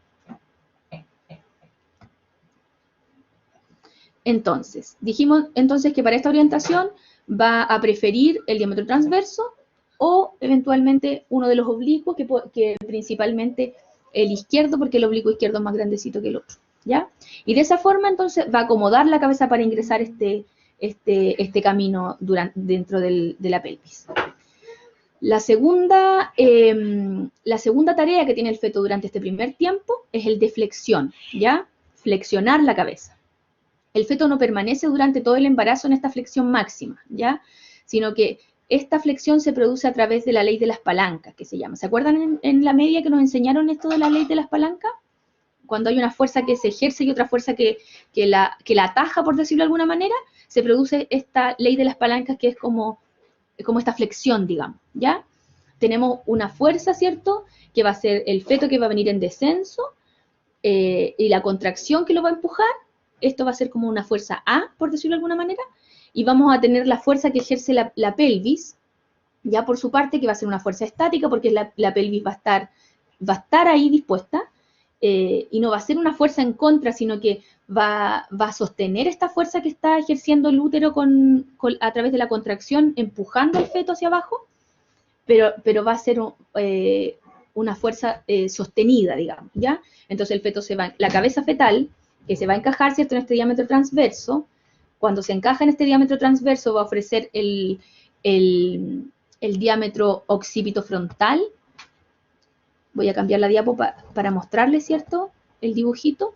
Entonces, dijimos entonces que para esta orientación va a preferir el diámetro transverso o eventualmente uno de los oblicuos, que principalmente el izquierdo, porque el oblicuo izquierdo es más grandecito que el otro, ¿ya? Y de esa forma, entonces, va a acomodar la cabeza para ingresar este camino dentro de la pelvis. La segunda tarea que tiene el feto durante este primer tiempo es el de flexión, ¿ya? Flexionar la cabeza. El feto no permanece durante todo el embarazo en esta flexión máxima, ¿ya? Sino que esta flexión se produce a través de la ley de las palancas, que se llama. ¿Se acuerdan en la media que nos enseñaron esto de la ley de las palancas? Cuando hay una fuerza que se ejerce y otra fuerza que la ataja, por decirlo de alguna manera, se produce esta ley de las palancas, que es como esta flexión, digamos, ¿ya? Tenemos una fuerza, ¿cierto?, que va a ser el feto que va a venir en descenso, y la contracción que lo va a empujar. Esto va a ser como una fuerza A, por decirlo de alguna manera, y vamos a tener la fuerza que ejerce la pelvis, ya por su parte, que va a ser una fuerza estática, porque la pelvis va a estar ahí dispuesta, y no va a ser una fuerza en contra, sino que va a sostener esta fuerza que está ejerciendo el útero a través de la contracción, empujando el feto hacia abajo, pero va a ser una fuerza sostenida, digamos, ¿ya? Entonces el feto la cabeza fetal, que se va a encajar, ¿cierto?, en este diámetro transverso. Cuando se encaja en este diámetro transverso, va a ofrecer el diámetro occipito frontal. Voy a cambiar la diapo para mostrarles, ¿cierto?, el dibujito.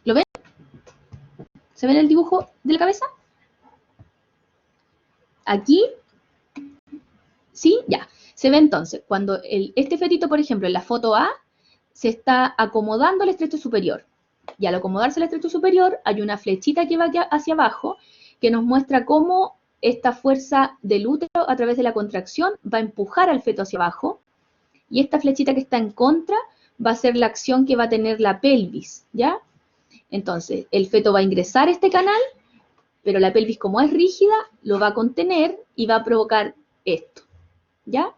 ¿Lo ven? ¿Se ven el dibujo de la cabeza? Aquí. ¿Sí? Ya. Se ve entonces, cuando este fetito, por ejemplo, en la foto A, se está acomodando el estrecho superior. Y al acomodarse el estrecho superior, hay una flechita que va hacia abajo, que nos muestra cómo esta fuerza del útero, a través de la contracción, va a empujar al feto hacia abajo. Y esta flechita que está en contra va a ser la acción que va a tener la pelvis, ¿ya? Entonces, el feto va a ingresar a este canal, pero la pelvis, como es rígida, lo va a contener y va a provocar esto, ¿ya?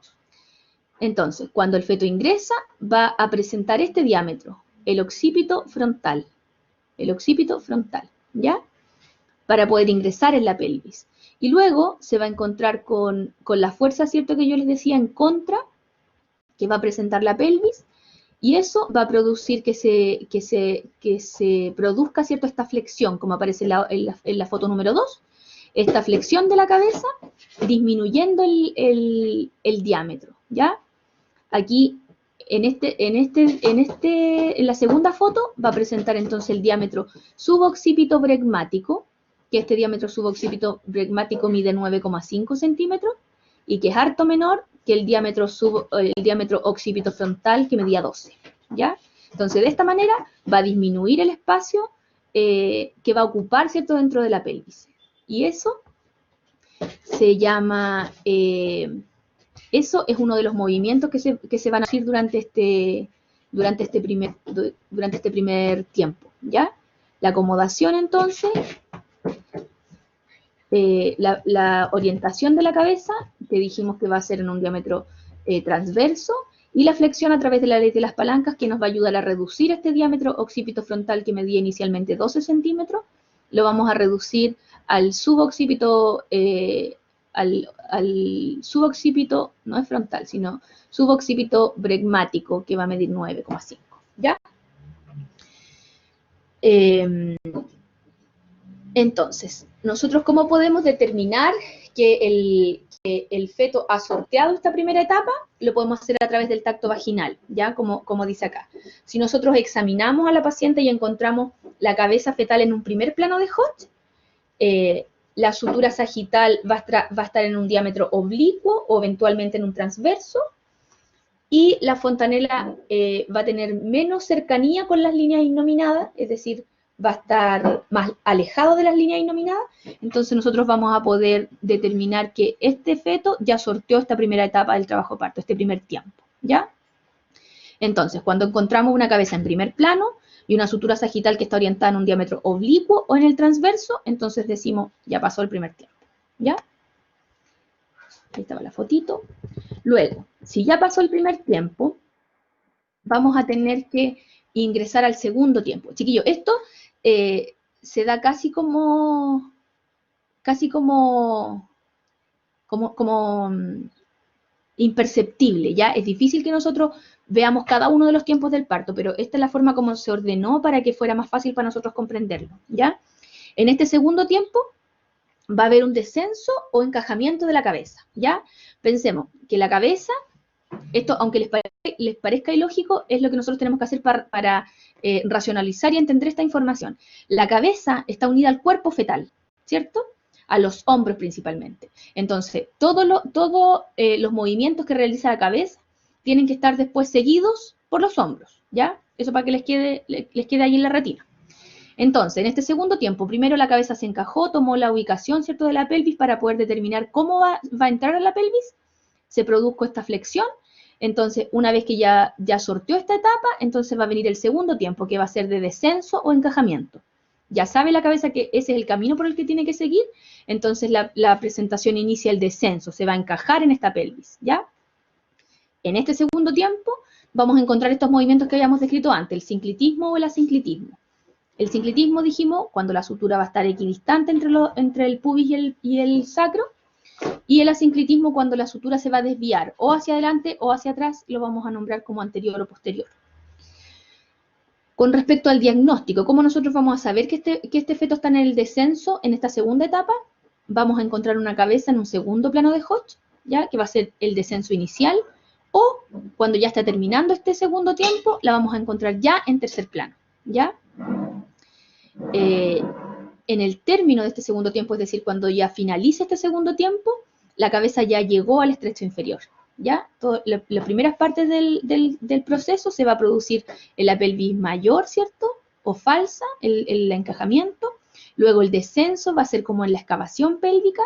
Entonces, cuando el feto ingresa, va a presentar este diámetro, el occipito frontal, ¿ya? Para poder ingresar en la pelvis. Y luego se va a encontrar con la fuerza, ¿cierto?, que yo les decía, en contra, que va a presentar la pelvis, y eso va a producir que se produzca, ¿cierto?, esta flexión, como aparece en la foto número 2, esta flexión de la cabeza, disminuyendo el diámetro, ¿ya? Aquí en la segunda foto va a presentar entonces el diámetro suboccipito bregmático, que este diámetro suboccipito bregmático mide 9,5 centímetros y que es harto menor que el diámetro occipito frontal, que medía 12, ¿ya? Entonces, de esta manera va a disminuir el espacio que va a ocupar, ¿cierto?, dentro de la pelvis. Y eso se llama, eso es uno de los movimientos que se van a hacer durante este primer tiempo, ¿ya? La acomodación, entonces, la orientación de la cabeza, que dijimos que va a ser en un diámetro transverso, y la flexión a través de la ley de las palancas, que nos va a ayudar a reducir este diámetro occipito frontal que medía inicialmente 12 centímetros, lo vamos a reducir al suboccipito, al suboccipito, no es frontal, sino suboccipito bregmático, que va a medir 9,5, ¿ya? Entonces, nosotros, ¿cómo podemos determinar que el feto ha sorteado esta primera etapa? Lo podemos hacer a través del tacto vaginal, ¿ya? Como dice acá. Si nosotros examinamos a la paciente y encontramos la cabeza fetal en un primer plano de Hodge, la sutura sagital va a estar en un diámetro oblicuo o eventualmente en un transverso, y la fontanela va a tener menos cercanía con las líneas innominadas, es decir, va a estar más alejado de las líneas innominadas. Entonces nosotros vamos a poder determinar que este feto ya sorteó esta primera etapa del trabajo parto, este primer tiempo, ¿ya? Entonces, cuando encontramos una cabeza en primer plano y una sutura sagital que está orientada en un diámetro oblicuo o en el transverso, entonces decimos, ya pasó el primer tiempo, ¿ya? Ahí estaba la fotito. Luego, si ya pasó el primer tiempo, vamos a tener que ingresar al segundo tiempo. Chiquillos, esto se da casi como imperceptible, ¿ya? Es difícil que nosotros veamos cada uno de los tiempos del parto, pero esta es la forma como se ordenó para que fuera más fácil para nosotros comprenderlo, ¿ya? En este segundo tiempo va a haber un descenso o encajamiento de la cabeza, ¿ya? Pensemos que la cabeza, esto, aunque les parezca ilógico, es lo que nosotros tenemos que hacer para racionalizar y entender esta información. La cabeza está unida al cuerpo fetal, ¿cierto? A los hombros principalmente. Entonces, todos los movimientos que realiza la cabeza tienen que estar después seguidos por los hombros, ¿ya? Eso para que les quede ahí en la retina. Entonces, en este segundo tiempo, primero la cabeza se encajó, tomó la ubicación, ¿cierto?, de la pelvis para poder determinar cómo va a entrar a la pelvis, se produjo esta flexión. Entonces, una vez que ya sorteó esta etapa, entonces va a venir el segundo tiempo, que va a ser de descenso o encajamiento. Ya sabe la cabeza que ese es el camino por el que tiene que seguir, entonces la presentación inicia el descenso, se va a encajar en esta pelvis, ¿ya? En este segundo tiempo vamos a encontrar estos movimientos que habíamos descrito antes, el sinclitismo o el asinclitismo. El sinclitismo, dijimos, cuando la sutura va a estar equidistante entre el pubis y el sacro, y el asinclitismo cuando la sutura se va a desviar o hacia adelante o hacia atrás, lo vamos a nombrar como anterior o posterior. Con respecto al diagnóstico, ¿cómo nosotros vamos a saber que este feto está en el descenso en esta segunda etapa? Vamos a encontrar una cabeza en un segundo plano de Hodge, ¿ya? Que va a ser el descenso inicial, o cuando ya está terminando este segundo tiempo, la vamos a encontrar ya en tercer plano, ¿ya? En el término de este segundo tiempo, es decir, cuando ya finalice este segundo tiempo, la cabeza ya llegó al estrecho inferior, ¿ya? Las primeras partes del proceso se va a producir en la pelvis mayor, ¿cierto? O falsa, el encajamiento. Luego el descenso va a ser como en la excavación pélvica.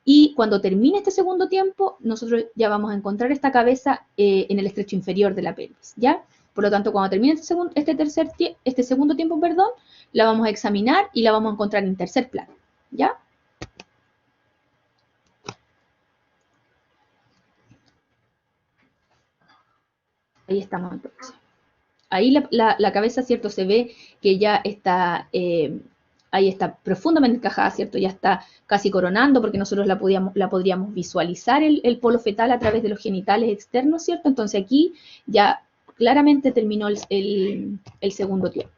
Y cuando termine este segundo tiempo, nosotros ya vamos a encontrar esta cabeza en el estrecho inferior de la pelvis, ¿ya? Por lo tanto, cuando termine este segundo tiempo, la vamos a examinar y la vamos a encontrar en tercer plano, ¿ya? Ahí estamos entonces. Ahí la cabeza, ¿cierto? Se ve que ya está, ahí está profundamente encajada, ¿cierto? Ya está casi coronando porque nosotros la podríamos visualizar el polo fetal a través de los genitales externos, ¿cierto? Entonces aquí ya claramente terminó el segundo tiempo.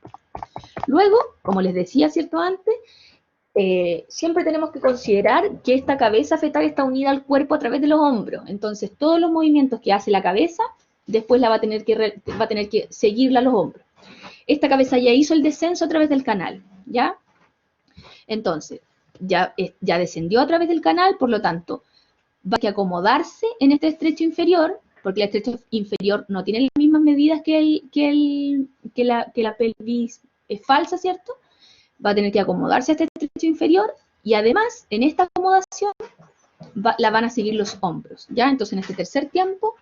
Luego, como les decía, ¿cierto? Antes, siempre tenemos que considerar que esta cabeza fetal está unida al cuerpo a través de los hombros. Entonces, todos los movimientos que hace la cabeza después va a tener que seguirla a los hombros. Esta cabeza ya hizo el descenso a través del canal, ¿ya? Entonces, ya descendió a través del canal, por lo tanto, va a que acomodarse en este estrecho inferior, porque el estrecho inferior no tiene las mismas medidas que la pelvis falsa, ¿cierto? Va a tener que acomodarse a este estrecho inferior y además, en esta acomodación, la van a seguir los hombros, ¿ya? Entonces, en este tercer tiempo,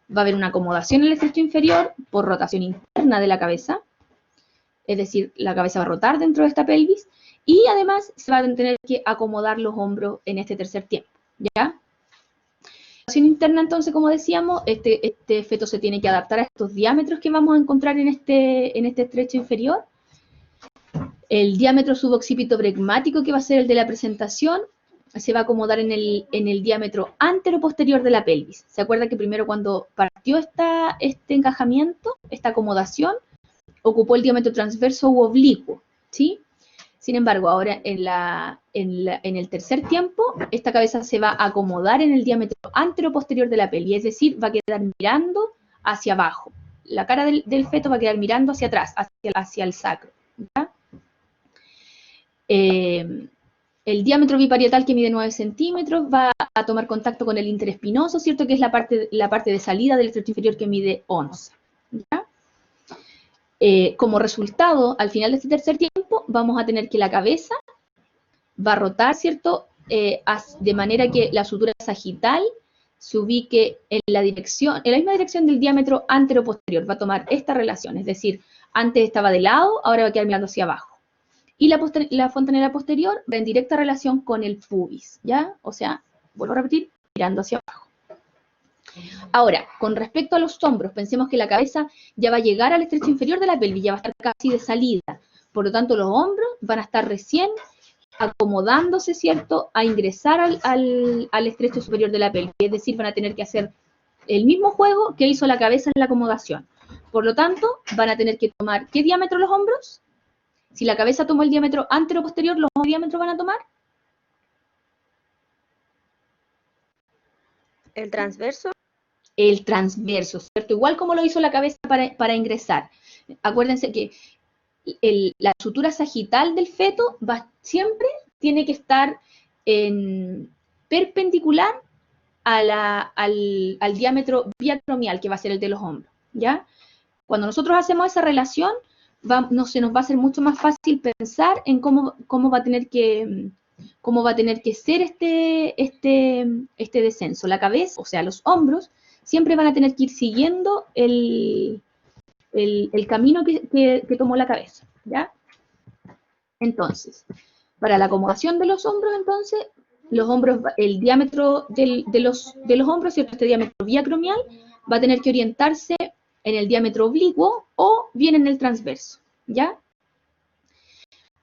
va a haber una acomodación en el estrecho inferior por rotación interna de la cabeza, es decir, la cabeza va a rotar dentro de esta pelvis y además se van a tener que acomodar los hombros en este tercer tiempo, ¿ya? Rotación interna, entonces, como decíamos, este feto se tiene que adaptar a estos diámetros que vamos a encontrar en este estrecho inferior. El diámetro suboccipito pregmático, que va a ser el de la presentación, se va a acomodar en el diámetro antero-posterior de la pelvis. ¿Se acuerda que primero cuando partió este encajamiento, esta acomodación, ocupó el diámetro transverso u oblicuo, ¿sí? Sin embargo, ahora en el tercer tiempo, esta cabeza se va a acomodar en el diámetro antero-posterior de la pelvis, es decir, va a quedar mirando hacia abajo. La cara del feto va a quedar mirando hacia atrás, hacia el sacro, ¿ya? El diámetro biparietal, que mide 9 centímetros, va a tomar contacto con el interespinoso, ¿cierto? Que es la parte de salida del estrecho inferior, que mide 11, ¿ya? Como resultado, al final de este tercer tiempo, vamos a tener que la cabeza va a rotar, ¿cierto? De manera que la sutura sagital se ubique en la misma dirección del diámetro antero-posterior. Va a tomar esta relación, es decir, antes estaba de lado, ahora va a quedar mirando hacia abajo. Y la fontanela posterior va en directa relación con el pubis, ¿ya? O sea, vuelvo a repetir, mirando hacia abajo. Ahora, con respecto a los hombros, pensemos que la cabeza ya va a llegar al estrecho inferior de la pelvis, ya va a estar casi de salida. Por lo tanto, los hombros van a estar recién acomodándose, ¿cierto?, a ingresar al estrecho superior de la pelvis. Es decir, van a tener que hacer el mismo juego que hizo la cabeza en la acomodación. Por lo tanto, van a tener que tomar, ¿qué diámetro los hombros? Si la cabeza tomó el diámetro antero-posterior, ¿los diámetros van a tomar? ¿El transverso? El transverso, ¿cierto? Igual como lo hizo la cabeza para ingresar. Acuérdense que la sutura sagital del feto siempre tiene que estar perpendicular al diámetro biacromial, que va a ser el de los hombros, ¿ya? Cuando nosotros hacemos esa relación, se nos va a hacer mucho más fácil pensar en cómo va a tener que ser este descenso. La cabeza, o sea, los hombros, siempre van a tener que ir siguiendo el camino que tomó la cabeza, ¿ya? Entonces, para la acomodación de los hombros, entonces, el diámetro de los hombros, ¿cierto? Este diámetro biacromial va a tener que orientarse en el diámetro oblicuo o bien en el transverso, ¿ya?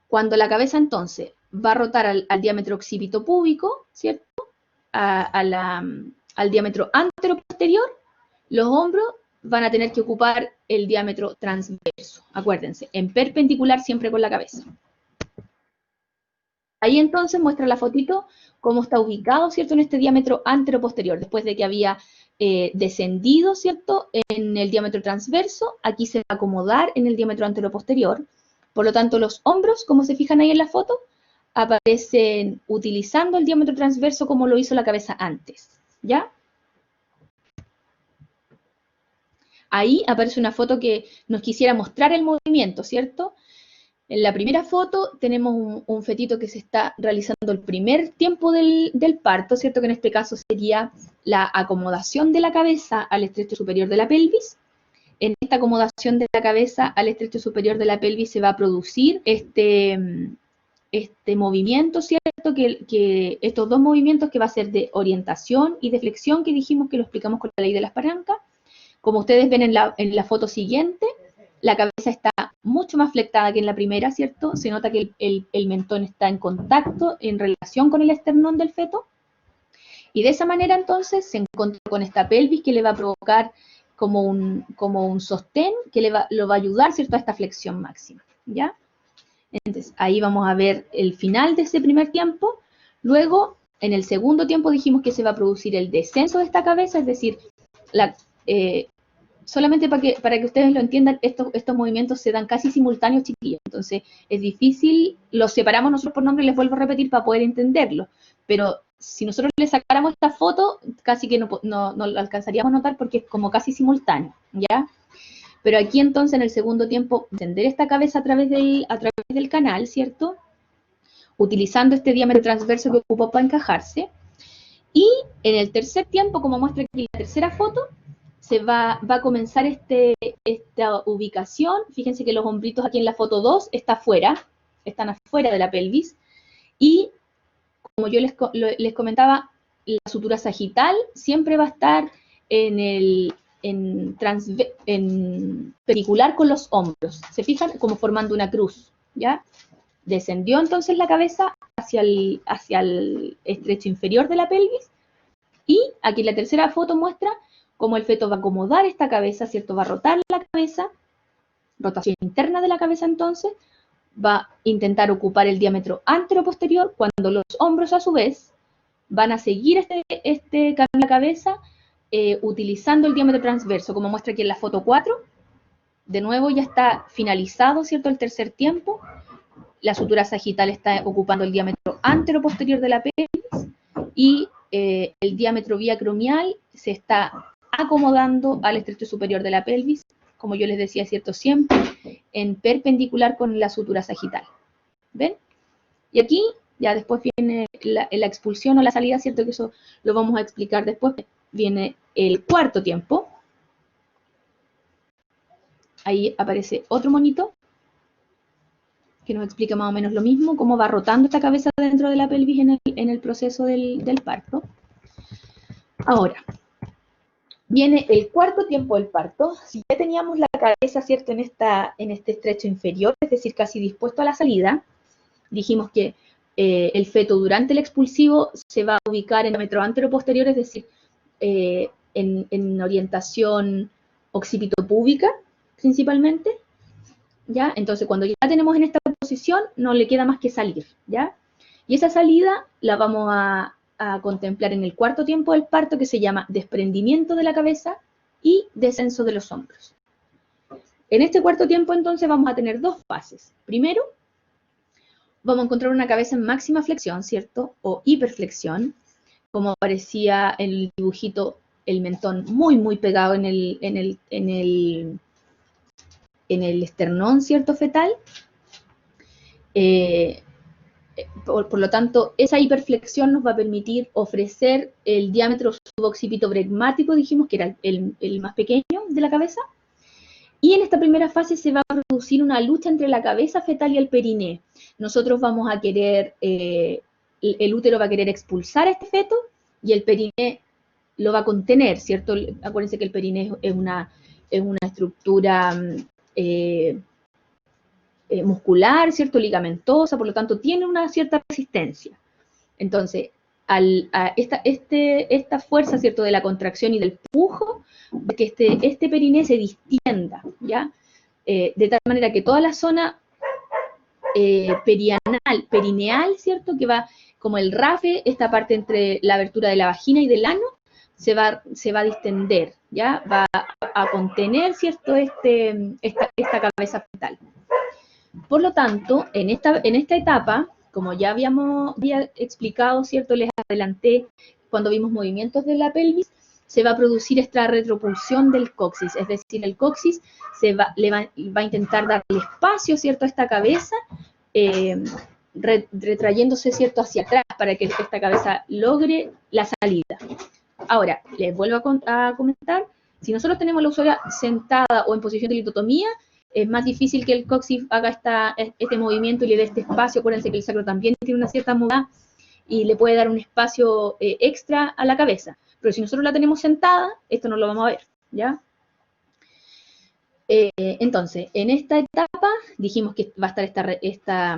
Cuando la cabeza, entonces, va a rotar al diámetro occipito púbico, ¿cierto? Al diámetro antero-posterior, los hombros van a tener que ocupar el diámetro transverso. Acuérdense, en perpendicular siempre con la cabeza. Ahí entonces muestra la fotito cómo está ubicado, ¿cierto? En este diámetro antero-posterior, después de que había descendido, ¿cierto? En el diámetro transverso, aquí se va a acomodar en el diámetro antero-posterior. Por lo tanto, los hombros, como se fijan ahí en la foto, aparecen utilizando el diámetro transverso como lo hizo la cabeza antes, ¿ya? Ahí aparece una foto que nos quisiera mostrar el movimiento, ¿cierto? En la primera foto tenemos un fetito que se está realizando el primer tiempo del parto, ¿cierto? Que en este caso sería la acomodación de la cabeza al estrecho superior de la pelvis. En esta acomodación de la cabeza al estrecho superior de la pelvis se va a producir este movimiento, ¿cierto? Que estos dos movimientos que va a ser de orientación y de flexión, que dijimos que lo explicamos con la ley de las palancas. Como ustedes ven en la foto siguiente, la cabeza está mucho más flectada que en la primera, ¿cierto? Se nota que el mentón está en contacto, en relación con el esternón del feto. Y de esa manera, entonces, se encuentra con esta pelvis que le va a provocar como un sostén que lo va a ayudar, ¿cierto?, a esta flexión máxima, ¿ya? Entonces, ahí vamos a ver el final de ese primer tiempo. Luego, en el segundo tiempo dijimos que se va a producir el descenso de esta cabeza, es decir, solamente para que ustedes lo entiendan, estos movimientos se dan casi simultáneos, chiquillos. Entonces, es difícil, los separamos nosotros por nombre, les vuelvo a repetir para poder entenderlo. Pero si nosotros le sacáramos esta foto, casi que no lo alcanzaríamos a notar porque es como casi simultáneo, ¿ya? Pero aquí entonces, en el segundo tiempo, tender esta cabeza a través del canal, ¿cierto? Utilizando este diámetro transverso que ocupó para encajarse. Y en el tercer tiempo, como muestra aquí la tercera foto, se va a comenzar esta ubicación. Fíjense que los hombritos aquí en la foto 2 están afuera de la pelvis. Y como yo les comentaba, la sutura sagital siempre va a estar perpendicular con los hombros. ¿Se fijan? Como formando una cruz, ¿ya? Descendió entonces la cabeza hacia el estrecho inferior de la pelvis. Y aquí la tercera foto muestra cómo el feto va a acomodar esta cabeza, ¿cierto? Va a rotar la cabeza, rotación interna de la cabeza entonces, va a intentar ocupar el diámetro anteroposterior, cuando los hombros a su vez van a seguir este camino de la cabeza utilizando el diámetro transverso, como muestra aquí en la foto 4. De nuevo ya está finalizado, ¿cierto? El tercer tiempo. La sutura sagital está ocupando el diámetro anteroposterior de la pelvis y el diámetro biacromial se está acomodando al estrecho superior de la pelvis, como yo les decía, ¿cierto? Siempre en perpendicular con la sutura sagital. ¿Ven? Y aquí ya después viene la expulsión o la salida, ¿cierto? Que eso lo vamos a explicar después. Viene el cuarto tiempo. Ahí aparece otro monito que nos explica más o menos lo mismo, cómo va rotando esta cabeza dentro de la pelvis en el proceso del parto. Ahora, viene el cuarto tiempo del parto. Si ya teníamos la cabeza, ¿cierto?, en este estrecho inferior, es decir, casi dispuesto a la salida, dijimos que el feto durante el expulsivo se va a ubicar en el diámetro anteroposterior, es decir, en orientación occipitopúbica, principalmente, ¿ya? Entonces, cuando ya tenemos en esta posición, no le queda más que salir, ¿ya? Y esa salida la vamos a contemplar en el cuarto tiempo del parto, que se llama desprendimiento de la cabeza y descenso de los hombros. En este cuarto tiempo, entonces, vamos a tener dos fases. Primero, vamos a encontrar una cabeza en máxima flexión, ¿cierto? O hiperflexión, como aparecía en el dibujito, el mentón muy, muy pegado en el esternón, ¿cierto?, fetal. Por lo tanto, esa hiperflexión nos va a permitir ofrecer el diámetro suboccipitobregmático, dijimos que era el más pequeño de la cabeza. Y en esta primera fase se va a producir una lucha entre la cabeza fetal y el periné. Nosotros vamos a querer, el útero va a querer expulsar a este feto y el periné lo va a contener, ¿cierto? Acuérdense que el periné es una estructura muscular, ¿cierto? Ligamentosa, por lo tanto tiene una cierta resistencia. Entonces, esta fuerza, ¿cierto?, de la contracción y del pujo, que este periné se distienda, ¿ya? De tal manera que toda la zona perineal, ¿cierto?, que va como el rafe, esta parte entre la abertura de la vagina y del ano, se va a distender, ¿ya? Va a contener, ¿cierto?, esta cabeza fetal. Por lo tanto, en esta etapa, como ya había explicado, ¿cierto?, les adelanté cuando vimos movimientos de la pelvis, se va a producir esta retropulsión del coxis, es decir, el coxis va a intentar darle espacio, ¿cierto?, a esta cabeza, retrayéndose, ¿cierto?, hacia atrás para que esta cabeza logre la salida. Ahora, les vuelvo a comentar, si nosotros tenemos la usuaria sentada o en posición de litotomía, es más difícil que el coxis haga este movimiento y le dé este espacio. Acuérdense que el sacro también tiene una cierta movilidad y le puede dar un espacio extra a la cabeza. Pero si nosotros la tenemos sentada, esto no lo vamos a ver, ¿ya? Entonces, en esta etapa dijimos que va a estar esta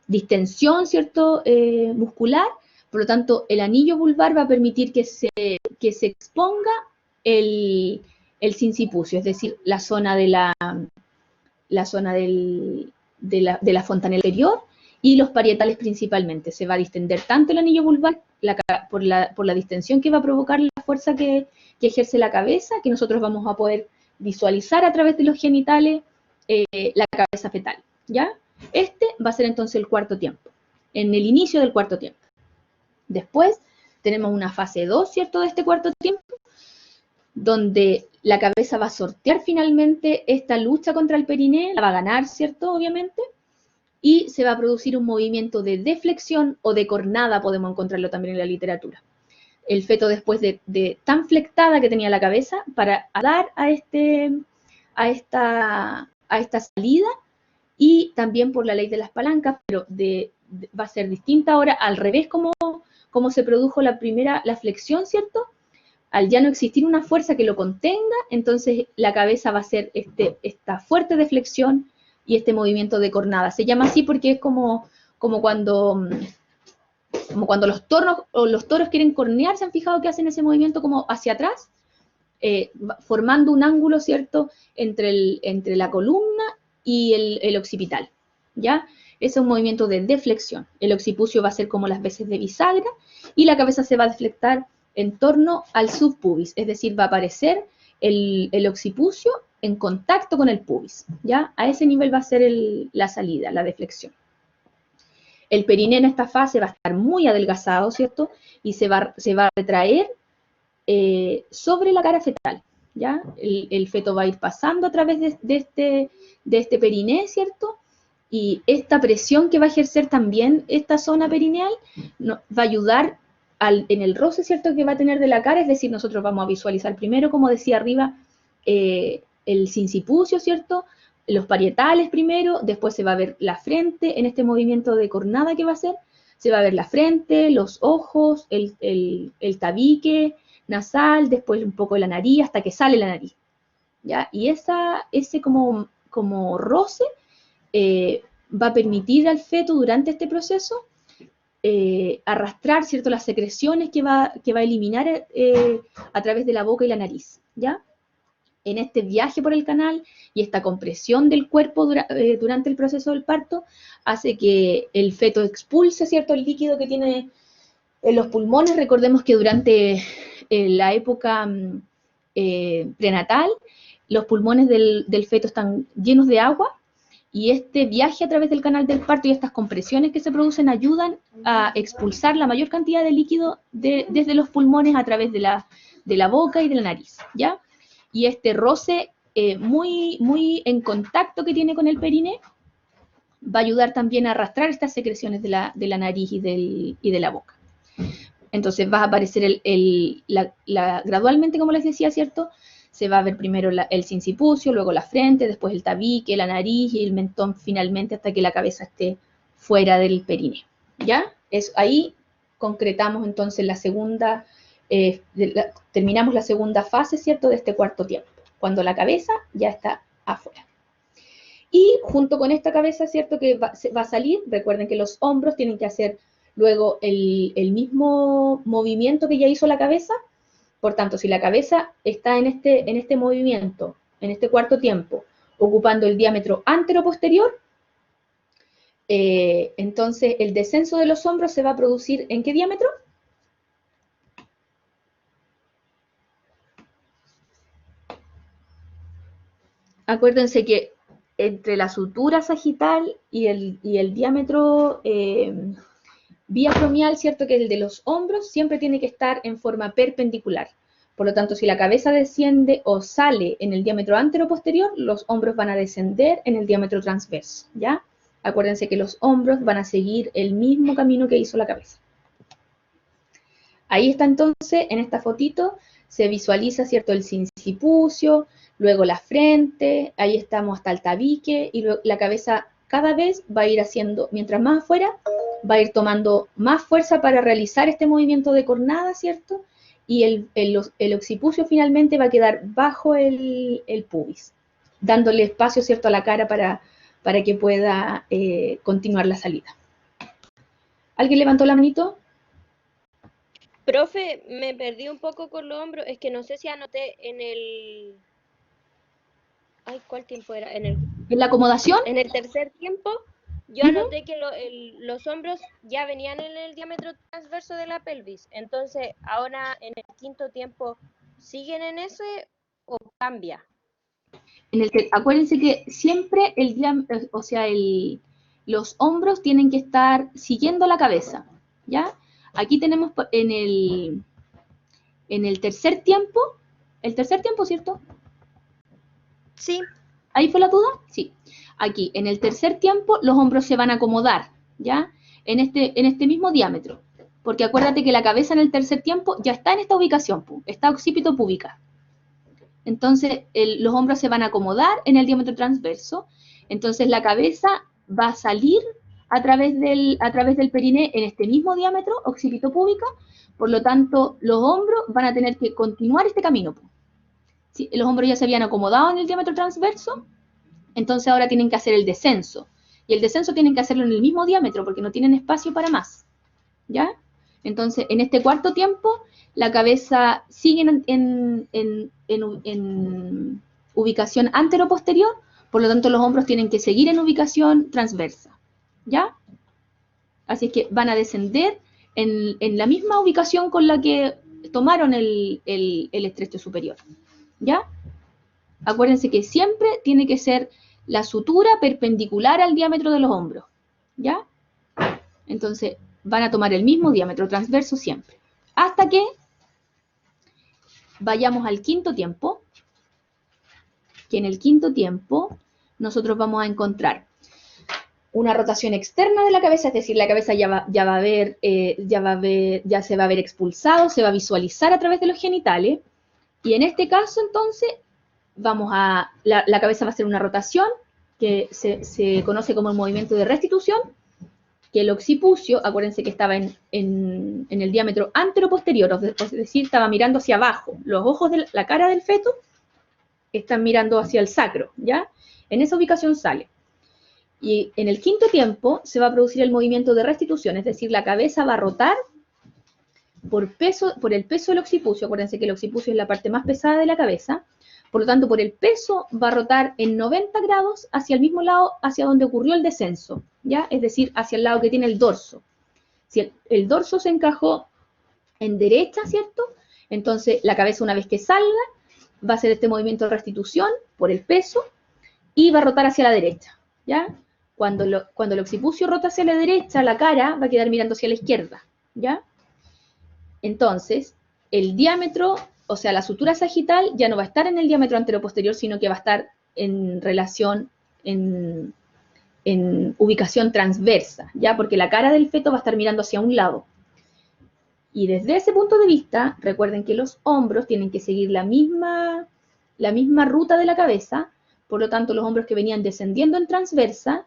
distensión, ¿cierto?, muscular. Por lo tanto, el anillo vulvar va a permitir que se exponga el sincipucio, es decir, la zona de la fontanela inferior y los parietales principalmente. Se va a distender tanto el anillo vulvar por la distensión que va a provocar la fuerza que ejerce la cabeza, que nosotros vamos a poder visualizar a través de los genitales la cabeza fetal, ¿ya? Este va a ser entonces el cuarto tiempo, en el inicio del cuarto tiempo. Después tenemos una fase 2, ¿cierto?, de este cuarto tiempo, donde la cabeza va a sortear finalmente esta lucha contra el periné, la va a ganar, ¿cierto?, obviamente, y se va a producir un movimiento de deflexión o de cornada, podemos encontrarlo también en la literatura. El feto, después de tan flectada que tenía la cabeza, para dar a esta salida, y también por la ley de las palancas, pero va a ser distinta ahora, al revés como se produjo la flexión, ¿cierto? Al ya no existir una fuerza que lo contenga, entonces la cabeza va a hacer esta fuerte deflexión y este movimiento de cornada. Se llama así porque es como cuando los toros quieren cornear, ¿se han fijado que hacen ese movimiento como hacia atrás? Formando un ángulo, ¿cierto?, entre la columna y el occipital, ¿ya? Ese es un movimiento de deflexión. El occipucio va a ser como las veces de bisagra y la cabeza se va a deflectar en torno al subpubis, es decir, va a aparecer el occipucio en contacto con el pubis, ¿ya? A ese nivel va a ser la salida, la deflexión. El periné en esta fase va a estar muy adelgazado, ¿cierto? Y se va a retraer sobre la cara fetal, ¿ya? El feto va a ir pasando a través de este periné, ¿cierto? Y esta presión que va a ejercer también esta zona perineal va a ayudar en el roce, ¿cierto?, que va a tener de la cara, es decir, nosotros vamos a visualizar primero, como decía arriba, el sincipucio, ¿cierto?, los parietales primero, después se va a ver la frente en este movimiento de cornada que va a hacer, se va a ver la frente, los ojos, el tabique nasal, después un poco de la nariz, hasta que sale la nariz, ¿ya? Y ese como roce va a permitir al feto durante este proceso arrastrar, ¿cierto?, las secreciones que va a eliminar a través de la boca y la nariz, ¿ya? En este viaje por el canal y esta compresión del cuerpo durante el proceso del parto hace que el feto expulse, ¿cierto?, el líquido que tiene en los pulmones. Recordemos que durante la época prenatal, los pulmones del feto están llenos de agua, y este viaje a través del canal del parto y estas compresiones que se producen ayudan a expulsar la mayor cantidad de líquido desde los pulmones a través de la boca y de la nariz, ¿ya? Y este roce muy, muy en contacto que tiene con el periné va a ayudar también a arrastrar estas secreciones de la nariz y de la boca. Entonces va a aparecer gradualmente, como les decía, ¿cierto?, se va a ver primero el sincipucio, luego la frente, después el tabique, la nariz y el mentón finalmente, hasta que la cabeza esté fuera del periné, ¿ya? Ahí concretamos entonces terminamos la segunda fase, ¿cierto?, de este cuarto tiempo, cuando la cabeza ya está afuera. Y junto con esta cabeza, ¿cierto?, que va a salir, recuerden que los hombros tienen que hacer luego el mismo movimiento que ya hizo la cabeza. Por tanto, si la cabeza está en este movimiento, en este cuarto tiempo, ocupando el diámetro antero-posterior, entonces el descenso de los hombros se va a producir ¿en qué diámetro? Acuérdense que entre la sutura sagital y el diámetro biacromial, ¿cierto?, que el de los hombros siempre tiene que estar en forma perpendicular. Por lo tanto, si la cabeza desciende o sale en el diámetro antero-posterior, los hombros van a descender en el diámetro transverso, ¿ya? Acuérdense que los hombros van a seguir el mismo camino que hizo la cabeza. Ahí está entonces, en esta fotito, se visualiza, ¿cierto?, el sincipucio, luego la frente, ahí estamos hasta el tabique, y luego la cabeza cada vez va a ir haciendo, mientras más afuera, va a ir tomando más fuerza para realizar este movimiento de cornada, ¿cierto? Y el occipucio finalmente va a quedar bajo el pubis, dándole espacio, ¿cierto?, a la cara para que pueda continuar la salida. ¿Alguien levantó la manito? Profe, me perdí un poco con los hombros, es que no sé si anoté en el... Ay, ¿cuál tiempo era? ¿En la acomodación? En el tercer tiempo. Yo anoté que los hombros ya venían en el diámetro transverso de la pelvis. Entonces, ahora en el quinto tiempo, ¿siguen en ese o cambia? Acuérdense que siempre los hombros tienen que estar siguiendo la cabeza, ¿ya? Aquí tenemos en el tercer tiempo, ¿cierto? Sí. ¿Ahí fue la duda? Sí. Aquí, en el tercer tiempo, los hombros se van a acomodar, ¿ya? En este mismo diámetro. Porque acuérdate que la cabeza en el tercer tiempo ya está en esta ubicación, está occipito púbica. Entonces, los hombros se van a acomodar en el diámetro transverso. Entonces, la cabeza va a salir a través del periné en este mismo diámetro, occipito púbica. Por lo tanto, los hombros van a tener que continuar este camino. ¿Sí? Los hombros ya se habían acomodado en el diámetro transverso, entonces ahora tienen que hacer el descenso. Y el descenso tienen que hacerlo en el mismo diámetro porque no tienen espacio para más. ¿Ya? Entonces, en este cuarto tiempo, la cabeza sigue en ubicación antero-posterior, por lo tanto los hombros tienen que seguir en ubicación transversa. ¿Ya? Así es que van a descender en la misma ubicación con la que tomaron el estrecho superior. ¿Ya? Acuérdense que siempre tiene que ser la sutura perpendicular al diámetro de los hombros. ¿Ya? Entonces, van a tomar el mismo diámetro transverso siempre. Hasta que vayamos al quinto tiempo, que en el quinto tiempo nosotros vamos a encontrar una rotación externa de la cabeza, es decir, la cabeza ya se va a ver expulsado, se va a visualizar a través de los genitales, y en este caso, entonces, la cabeza va a hacer una rotación que se conoce como el movimiento de restitución, que el occipucio, acuérdense que estaba en el diámetro antero-posterior, es decir, estaba mirando hacia abajo. Los ojos de la cara del feto están mirando hacia el sacro, ¿ya? En esa ubicación sale. Y en el quinto tiempo se va a producir el movimiento de restitución, es decir, la cabeza va a rotar por el peso del occipucio. Acuérdense que el occipucio es la parte más pesada de la cabeza. Por lo tanto, por el peso va a rotar en 90 grados hacia el mismo lado hacia donde ocurrió el descenso, ¿ya? Es decir, hacia el lado que tiene el dorso. Si el dorso se encajó en derecha, ¿cierto? Entonces, la cabeza, una vez que salga, va a hacer este movimiento de restitución por el peso y va a rotar hacia la derecha, ¿ya? Cuando el occipucio rota hacia la derecha, la cara va a quedar mirando hacia la izquierda, ¿ya? Entonces, el diámetro, o sea, la sutura sagital ya no va a estar en el diámetro anteroposterior, sino que va a estar en relación, en ubicación transversa, ¿ya? Porque la cara del feto va a estar mirando hacia un lado. Y desde ese punto de vista, recuerden que los hombros tienen que seguir la misma ruta de la cabeza, por lo tanto, los hombros que venían descendiendo en transversa,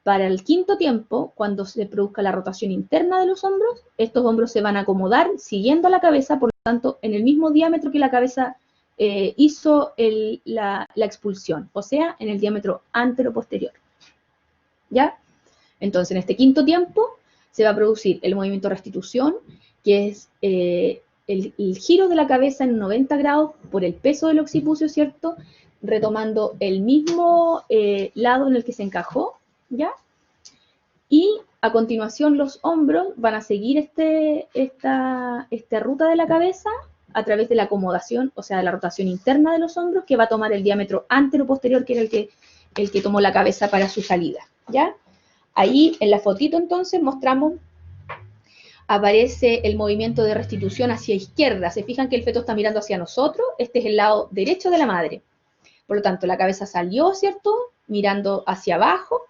para el quinto tiempo, cuando se produzca la rotación interna de los hombros, estos hombros se van a acomodar siguiendo la cabeza, por lo tanto, en el mismo diámetro que la cabeza hizo la expulsión, o sea, en el diámetro antero-posterior. ¿Ya? Entonces, en este quinto tiempo se va a producir el movimiento de restitución, que es el giro de la cabeza en 90 grados por el peso del occipucio, ¿cierto? Retomando el mismo lado en el que se encajó, ¿ya? Y a continuación los hombros van a seguir esta ruta de la cabeza a través de la acomodación, o sea, de la rotación interna de los hombros, que va a tomar el diámetro antero-posterior, que era el que tomó la cabeza para su salida, ¿ya? Ahí en la fotito entonces mostramos, aparece el movimiento de restitución hacia izquierda. Se fijan que el feto está mirando hacia nosotros, este es el lado derecho de la madre. Por lo tanto, la cabeza salió, ¿cierto? Mirando hacia abajo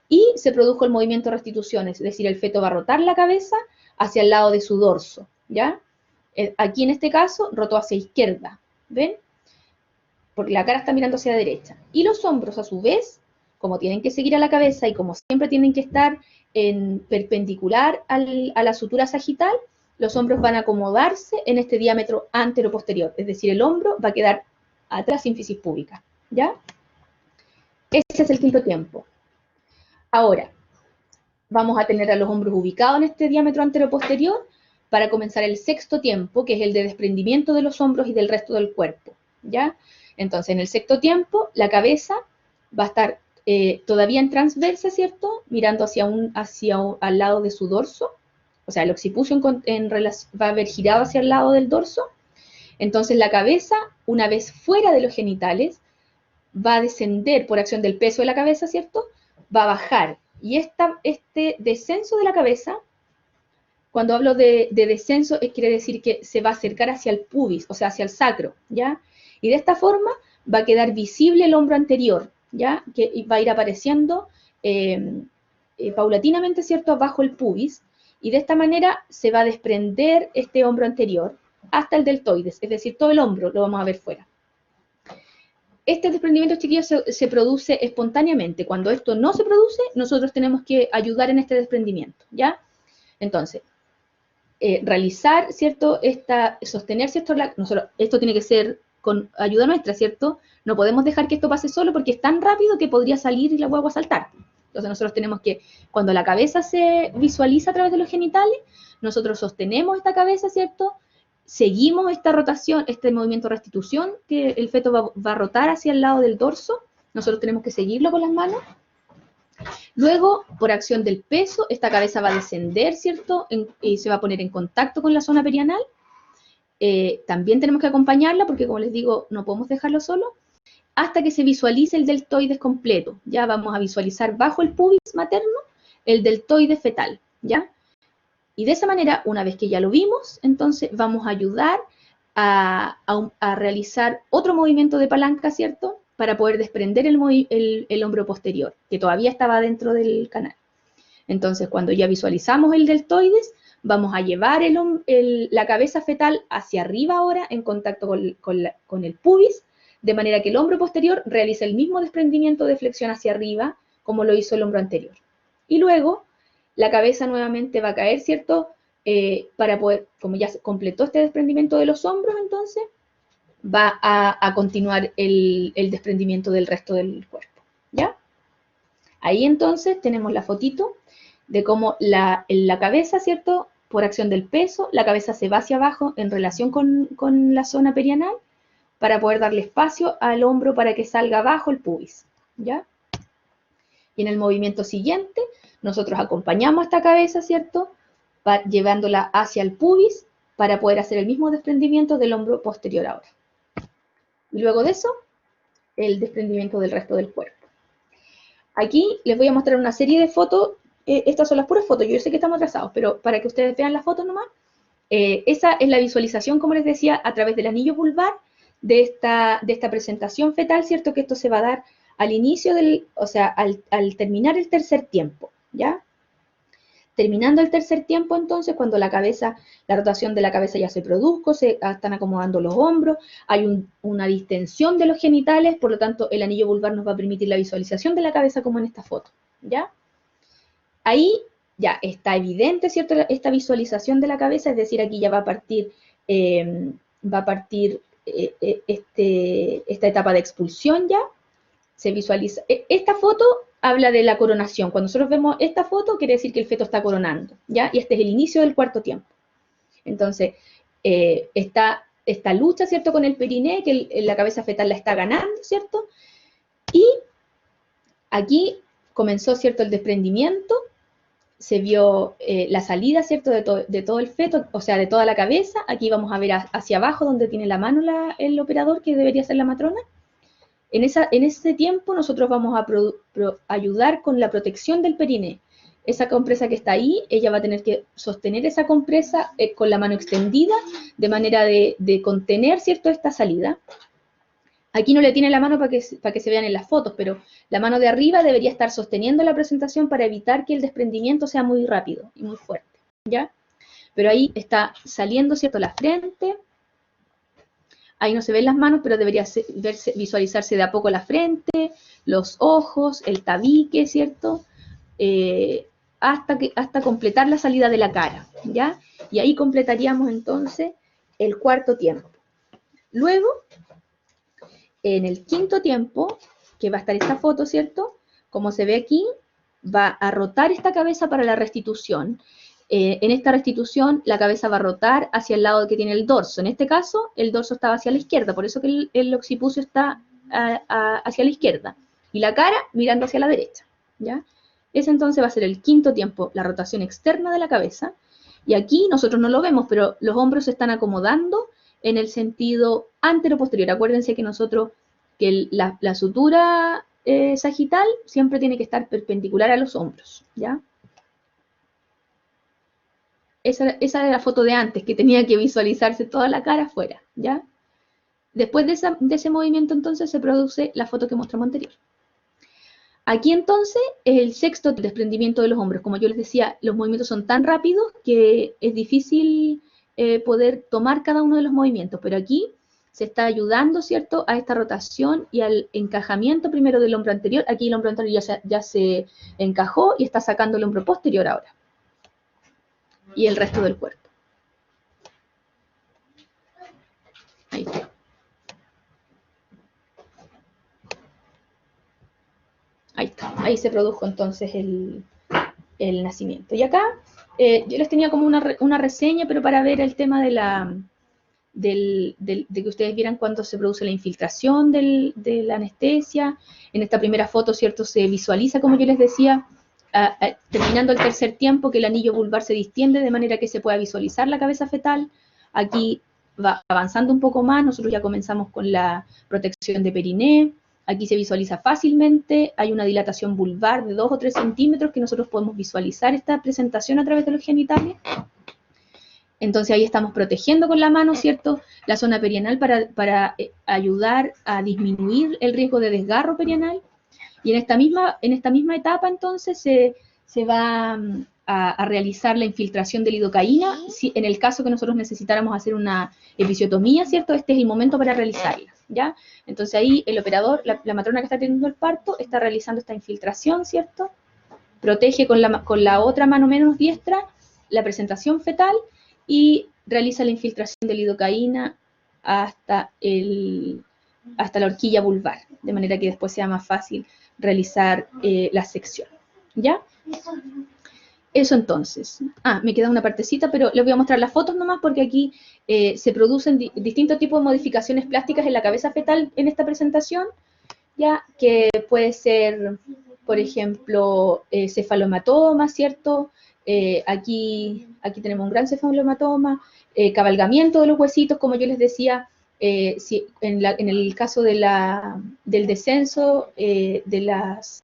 y se produjo el movimiento de restitución, es decir, el feto va a rotar la cabeza hacia el lado de su dorso, ¿ya? Aquí en este caso rotó hacia izquierda, ¿ven? Porque la cara está mirando hacia la derecha. Y los hombros, a su vez, como tienen que seguir a la cabeza y como siempre tienen que estar en perpendicular a la sutura sagital, los hombros van a acomodarse en este diámetro antero-posterior, es decir, el hombro va a quedar atrás sínfisis púbica, ¿ya? Ese es el quinto tiempo. Ahora, vamos a tener a los hombros ubicados en este diámetro antero-posterior para comenzar el sexto tiempo, que es el de desprendimiento de los hombros y del resto del cuerpo, ¿ya? Entonces, en el sexto tiempo, la cabeza va a estar todavía en transversa, ¿cierto? Mirando al lado de su dorso. O sea, el occipucio va a haber girado hacia el lado del dorso. Entonces la cabeza, una vez fuera de los genitales, va a descender por acción del peso de la cabeza, ¿cierto? Va a bajar. Y este descenso de la cabeza, cuando hablo de descenso, quiere decir que se va a acercar hacia el pubis, o sea, hacia el sacro, ¿ya? Y de esta forma va a quedar visible el hombro anterior, ¿ya? Que va a ir apareciendo paulatinamente, ¿cierto?, bajo el pubis, y de esta manera se va a desprender este hombro anterior hasta el deltoides, es decir, todo el hombro lo vamos a ver fuera. Este desprendimiento, chiquillos, se produce espontáneamente. Cuando esto no se produce, nosotros tenemos que ayudar en este desprendimiento, ¿ya? Entonces, realizar, ¿cierto? Sostener, ¿cierto? Esto tiene que ser con ayuda nuestra, ¿cierto? No podemos dejar que esto pase solo porque es tan rápido que podría salir y la guagua saltar. Entonces nosotros tenemos que, cuando la cabeza se visualiza a través de los genitales, nosotros sostenemos esta cabeza, ¿cierto? Seguimos esta rotación, este movimiento de restitución, que el feto va a rotar hacia el lado del dorso. Nosotros tenemos que seguirlo con las manos. Luego, por acción del peso, esta cabeza va a descender, ¿cierto? Y se va a poner en contacto con la zona perianal. También tenemos que acompañarla porque, como les digo, no podemos dejarlo solo, hasta que se visualice el deltoides completo. Ya vamos a visualizar bajo el pubis materno el deltoides fetal, ¿ya? Y de esa manera, una vez que ya lo vimos, entonces vamos a ayudar a realizar otro movimiento de palanca, ¿cierto?, para poder desprender el hombro posterior, que todavía estaba dentro del canal. Entonces, cuando ya visualizamos el deltoides, vamos a llevar la cabeza fetal hacia arriba ahora, en contacto con el pubis, de manera que el hombro posterior realice el mismo desprendimiento de flexión hacia arriba, como lo hizo el hombro anterior. Y luego, la cabeza nuevamente va a caer, ¿cierto?, para poder, como ya se completó este desprendimiento de los hombros, entonces, va a continuar el desprendimiento del resto del cuerpo, ¿ya? Ahí entonces tenemos la fotito de cómo la cabeza, ¿cierto?, por acción del peso, la cabeza se va hacia abajo en relación con la zona perianal para poder darle espacio al hombro para que salga abajo el pubis, ¿ya? Y en el movimiento siguiente, nosotros acompañamos esta cabeza, ¿cierto?, llevándola hacia el pubis para poder hacer el mismo desprendimiento del hombro posterior ahora. Y luego de eso, el desprendimiento del resto del cuerpo. Aquí les voy a mostrar una serie de fotos. Estas son las puras fotos. Yo sé que estamos atrasados, pero para que ustedes vean las fotos nomás. Esa es la visualización, como les decía, a través del anillo vulvar de esta presentación fetal, ¿cierto? Que esto se va a dar al inicio al terminar el tercer tiempo, ¿ya? Terminando el tercer tiempo, entonces, cuando la rotación de la cabeza ya se produjo, se están acomodando los hombros, hay una distensión de los genitales, por lo tanto, el anillo vulvar nos va a permitir la visualización de la cabeza como en esta foto, ¿ya? Ahí ya está evidente, ¿cierto?, esta visualización de la cabeza, es decir, aquí ya va a partir esta etapa de expulsión ya, se visualiza. Esta foto habla de la coronación. Cuando nosotros vemos esta foto, quiere decir que el feto está coronando, ¿ya? Y este es el inicio del cuarto tiempo. Entonces, esta lucha, ¿cierto?, con el periné, que la cabeza fetal la está ganando, ¿cierto? Y aquí comenzó, ¿cierto?, el desprendimiento, se vio la salida, ¿cierto?, de todo el feto, o sea, de toda la cabeza. Aquí vamos a ver hacia abajo, donde tiene la mano el operador, que debería ser la matrona. En ese tiempo nosotros vamos a ayudar con la protección del periné. Esa compresa que está ahí, ella va a tener que sostener esa compresa con la mano extendida, de manera de contener, ¿cierto?, esta salida. Aquí no le tiene la mano para que se vean en las fotos, pero la mano de arriba debería estar sosteniendo la presentación para evitar que el desprendimiento sea muy rápido y muy fuerte, ¿ya? Pero ahí está saliendo, ¿cierto?, la frente. Ahí no se ven las manos, pero debería visualizarse de a poco la frente, los ojos, el tabique, ¿cierto? Hasta completar la salida de la cara, ¿ya? Y ahí completaríamos entonces el cuarto tiempo. Luego, en el quinto tiempo, que va a estar esta foto, ¿cierto? Como se ve aquí, va a rotar esta cabeza para la restitución. En esta restitución, la cabeza va a rotar hacia el lado que tiene el dorso. En este caso, el dorso estaba hacia la izquierda, por eso que el occipucio está hacia la izquierda. y la cara mirando hacia la derecha, ¿ya? Ese entonces va a ser el quinto tiempo, la rotación externa de la cabeza. Y aquí nosotros no lo vemos, pero los hombros se están acomodando en el sentido antero-posterior. Acuérdense que la sutura sagital siempre tiene que estar perpendicular a los hombros, ¿ya? Esa era la foto de antes, que tenía que visualizarse toda la cara afuera, ¿ya? Después de ese movimiento, entonces, se produce la foto que mostramos anterior. Aquí, entonces, es el sexto desprendimiento de los hombros. Como yo les decía, los movimientos son tan rápidos que es difícil poder tomar cada uno de los movimientos, pero aquí se está ayudando, ¿cierto?, a esta rotación y al encajamiento primero del hombro anterior. Aquí el hombro anterior ya se encajó y está sacando el hombro posterior ahora. Y el resto del cuerpo. Ahí está. Ahí está. Ahí se produjo entonces el nacimiento. Y acá yo les tenía como una reseña, pero para ver el tema de que ustedes vieran cuando se produce la infiltración de la anestesia. En esta primera foto, ¿cierto?, se visualiza, como yo les decía, terminando el tercer tiempo, que el anillo vulvar se distiende de manera que se pueda visualizar la cabeza fetal. Aquí va avanzando un poco más, nosotros ya comenzamos con la protección de periné. Aquí se visualiza fácilmente, hay una dilatación vulvar de 2 o 3 centímetros que nosotros podemos visualizar esta presentación a través de los genitales. Entonces ahí estamos protegiendo con la mano, ¿cierto?, la zona perianal para ayudar a disminuir el riesgo de desgarro perianal. Y en esta misma etapa, entonces, se va a realizar la infiltración de lidocaína. Si, en el caso que nosotros necesitáramos hacer una episiotomía, ¿cierto?, este es el momento para realizarla, ¿ya? Entonces ahí el operador, la matrona que está teniendo el parto, está realizando esta infiltración, ¿cierto? Protege con la otra mano menos diestra la presentación fetal y realiza la infiltración de lidocaína hasta la horquilla vulvar, de manera que después sea más fácil realizar la sección, ¿ya? Eso entonces. Me queda una partecita, pero les voy a mostrar las fotos nomás porque aquí se producen distintos tipos de modificaciones plásticas en la cabeza fetal en esta presentación, ya que puede ser, por ejemplo, cefalohematoma, ¿cierto? Aquí tenemos un gran cefalohematoma, cabalgamiento de los huesitos, como yo les decía, si en el caso del descenso de las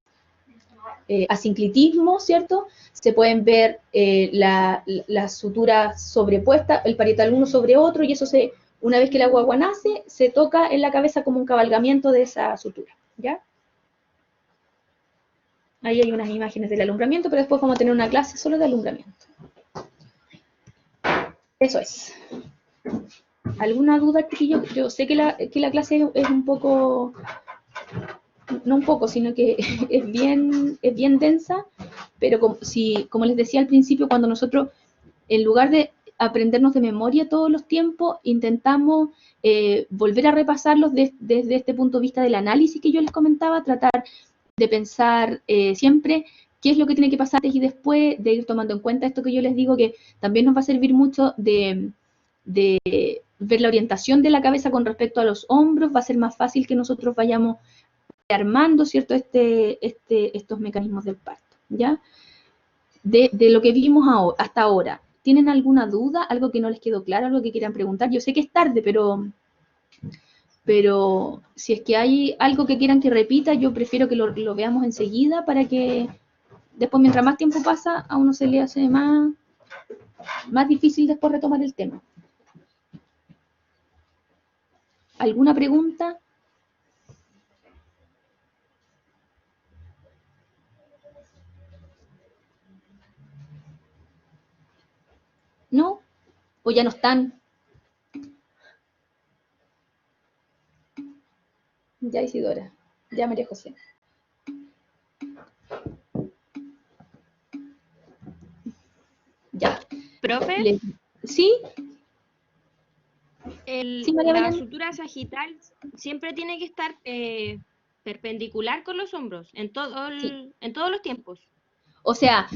asinclitismo, ¿cierto? Se pueden ver las suturas sobrepuestas, el parietal uno sobre otro, y eso una vez que la guagua nace, se toca en la cabeza como un cabalgamiento de esa sutura, ¿ya? Ahí hay unas imágenes del alumbramiento, pero después vamos a tener una clase solo de alumbramiento. Eso es. ¿Alguna duda, chiquillos? Yo sé que la clase es un poco, no un poco, sino que es bien densa, pero como les decía al principio, cuando nosotros, en lugar de aprendernos de memoria todos los tiempos, intentamos volver a repasarlos desde este punto de vista del análisis que yo les comentaba, tratar de pensar siempre qué es lo que tiene que pasar antes y después, de ir tomando en cuenta esto que yo les digo, que también nos va a servir mucho de ver la orientación de la cabeza con respecto a los hombros. Va a ser más fácil que nosotros vayamos armando, ¿cierto?, estos mecanismos del parto, ¿ya? De lo que vimos hasta ahora, ¿tienen alguna duda? ¿Algo que no les quedó claro? ¿Algo que quieran preguntar? Yo sé que es tarde, pero si es que hay algo que quieran que repita, yo prefiero que lo veamos enseguida para que después, mientras más tiempo pasa, a uno se le hace más difícil después retomar el tema. ¿Alguna pregunta? ¿No? ¿O ya no están? Ya, Isidora. Ya, María José. Ya. ¿Profe? ¿Sí? Sí, María La Belén. sutura sagital siempre tiene que estar perpendicular con los hombros, en todos los tiempos. O sea,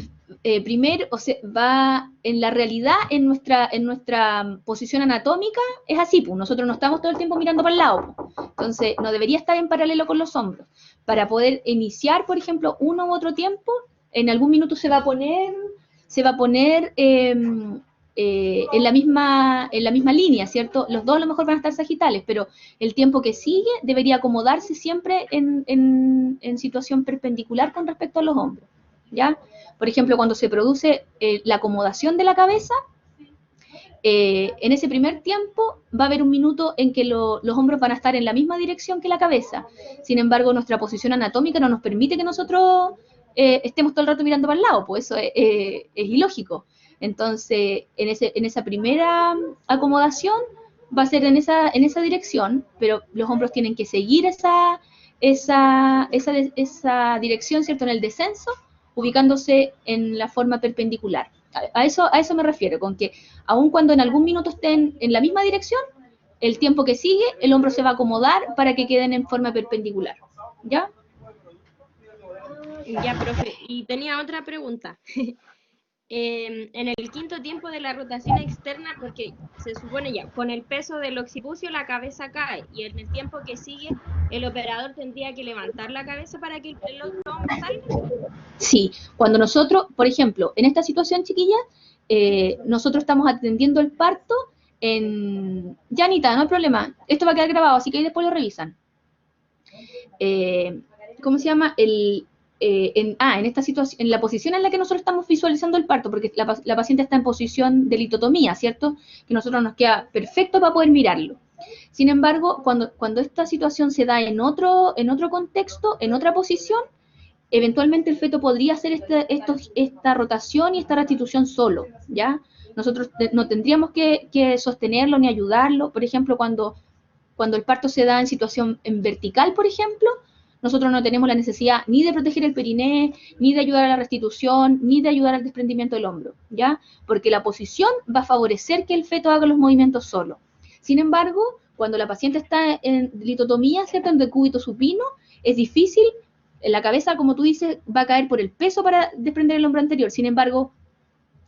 primero, va en la realidad, en nuestra posición anatómica, es así, pues nosotros no estamos todo el tiempo mirando para el lado. Pues. Entonces, no debería estar en paralelo con los hombros. Para poder iniciar, por ejemplo, uno u otro tiempo, en algún minuto se va a poner en la misma línea, ¿cierto? Los dos a lo mejor van a estar sagitales, pero el tiempo que sigue debería acomodarse siempre en situación perpendicular con respecto a los hombros, ¿ya? Por ejemplo, cuando se produce la acomodación de la cabeza, en ese primer tiempo va a haber un minuto en que los hombros van a estar en la misma dirección que la cabeza. Sin embargo, nuestra posición anatómica no nos permite que nosotros estemos todo el rato mirando para el lado, pues eso es ilógico. Entonces, en esa primera acomodación va a ser en esa dirección, pero los hombros tienen que seguir esa dirección, ¿cierto?, en el descenso, ubicándose en la forma perpendicular. A eso me refiero, con que aun cuando en algún minuto estén en la misma dirección, el tiempo que sigue, el hombro se va a acomodar para que queden en forma perpendicular. ¿Ya? Ya, profe. Y tenía otra pregunta. En el quinto tiempo de la rotación externa, porque se supone ya, con el peso del occipucio la cabeza cae, y en el tiempo que sigue, el operador tendría que levantar la cabeza para que el otro hombro salga. Sí, cuando nosotros, por ejemplo, en esta situación, chiquilla, nosotros estamos atendiendo el parto Ya, Anita, no hay problema, esto va a quedar grabado, así que ahí después lo revisan. ¿Cómo se llama? En esta situación, en la posición en la que nosotros estamos visualizando el parto, porque la paciente está en posición de litotomía, ¿cierto? Que a nosotros nos queda perfecto para poder mirarlo. Sin embargo, cuando esta situación se da en otro contexto, en otra posición, eventualmente el feto podría hacer esta rotación y esta restitución solo, ¿ya? Nosotros no tendríamos que sostenerlo ni ayudarlo. Por ejemplo, cuando el parto se da en situación vertical, por ejemplo, nosotros no tenemos la necesidad ni de proteger el periné, ni de ayudar a la restitución, ni de ayudar al desprendimiento del hombro, ¿ya? Porque la posición va a favorecer que el feto haga los movimientos solo. Sin embargo, cuando la paciente está en litotomía, ¿cierto?, en decúbito supino, es difícil, la cabeza, como tú dices, va a caer por el peso para desprender el hombro anterior. Sin embargo,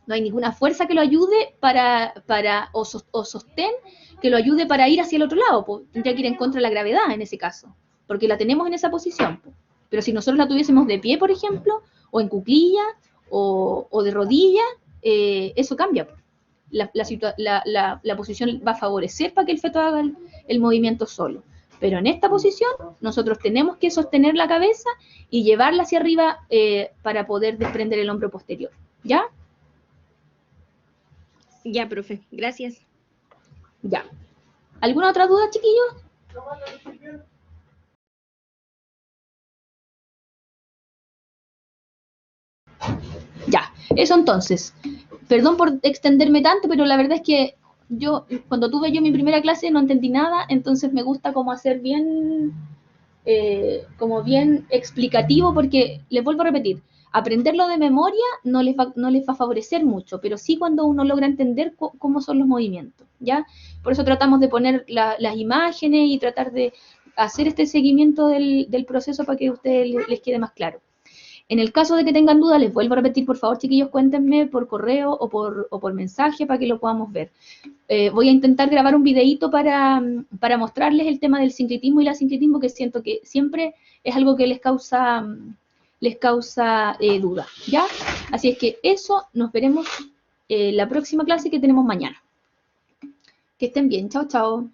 no hay ninguna fuerza que lo ayude o sostén que lo ayude para ir hacia el otro lado, pues tendría que ir en contra de la gravedad en ese caso, porque la tenemos en esa posición. Pues. Pero si nosotros la tuviésemos de pie, por ejemplo, o en cuclilla, o de rodilla, eso cambia. Pues. La posición va a favorecer para que el feto haga el movimiento solo. Pero en esta posición, nosotros tenemos que sostener la cabeza y llevarla hacia arriba para poder desprender el hombro posterior. ¿Ya? Ya, profe. Gracias. Ya. ¿Alguna otra duda, chiquillos? Ya, eso entonces. Perdón por extenderme tanto, pero la verdad es que cuando tuve mi primera clase no entendí nada, entonces me gusta como hacer bien explicativo, porque les vuelvo a repetir, aprenderlo de memoria no les va a favorecer mucho, pero sí cuando uno logra entender cómo son los movimientos, ¿ya? Por eso tratamos de poner las imágenes y tratar de hacer este seguimiento del proceso para que a ustedes les quede más claro. En el caso de que tengan dudas, les vuelvo a repetir, por favor, chiquillos, cuéntenme por correo o por mensaje para que lo podamos ver. Voy a intentar grabar un videíto para mostrarles el tema del sincretismo y la sincretismo, que siento que siempre es algo que les causa duda, ¿ya? Así es que eso, nos veremos la próxima clase que tenemos mañana. Que estén bien, chao, chao.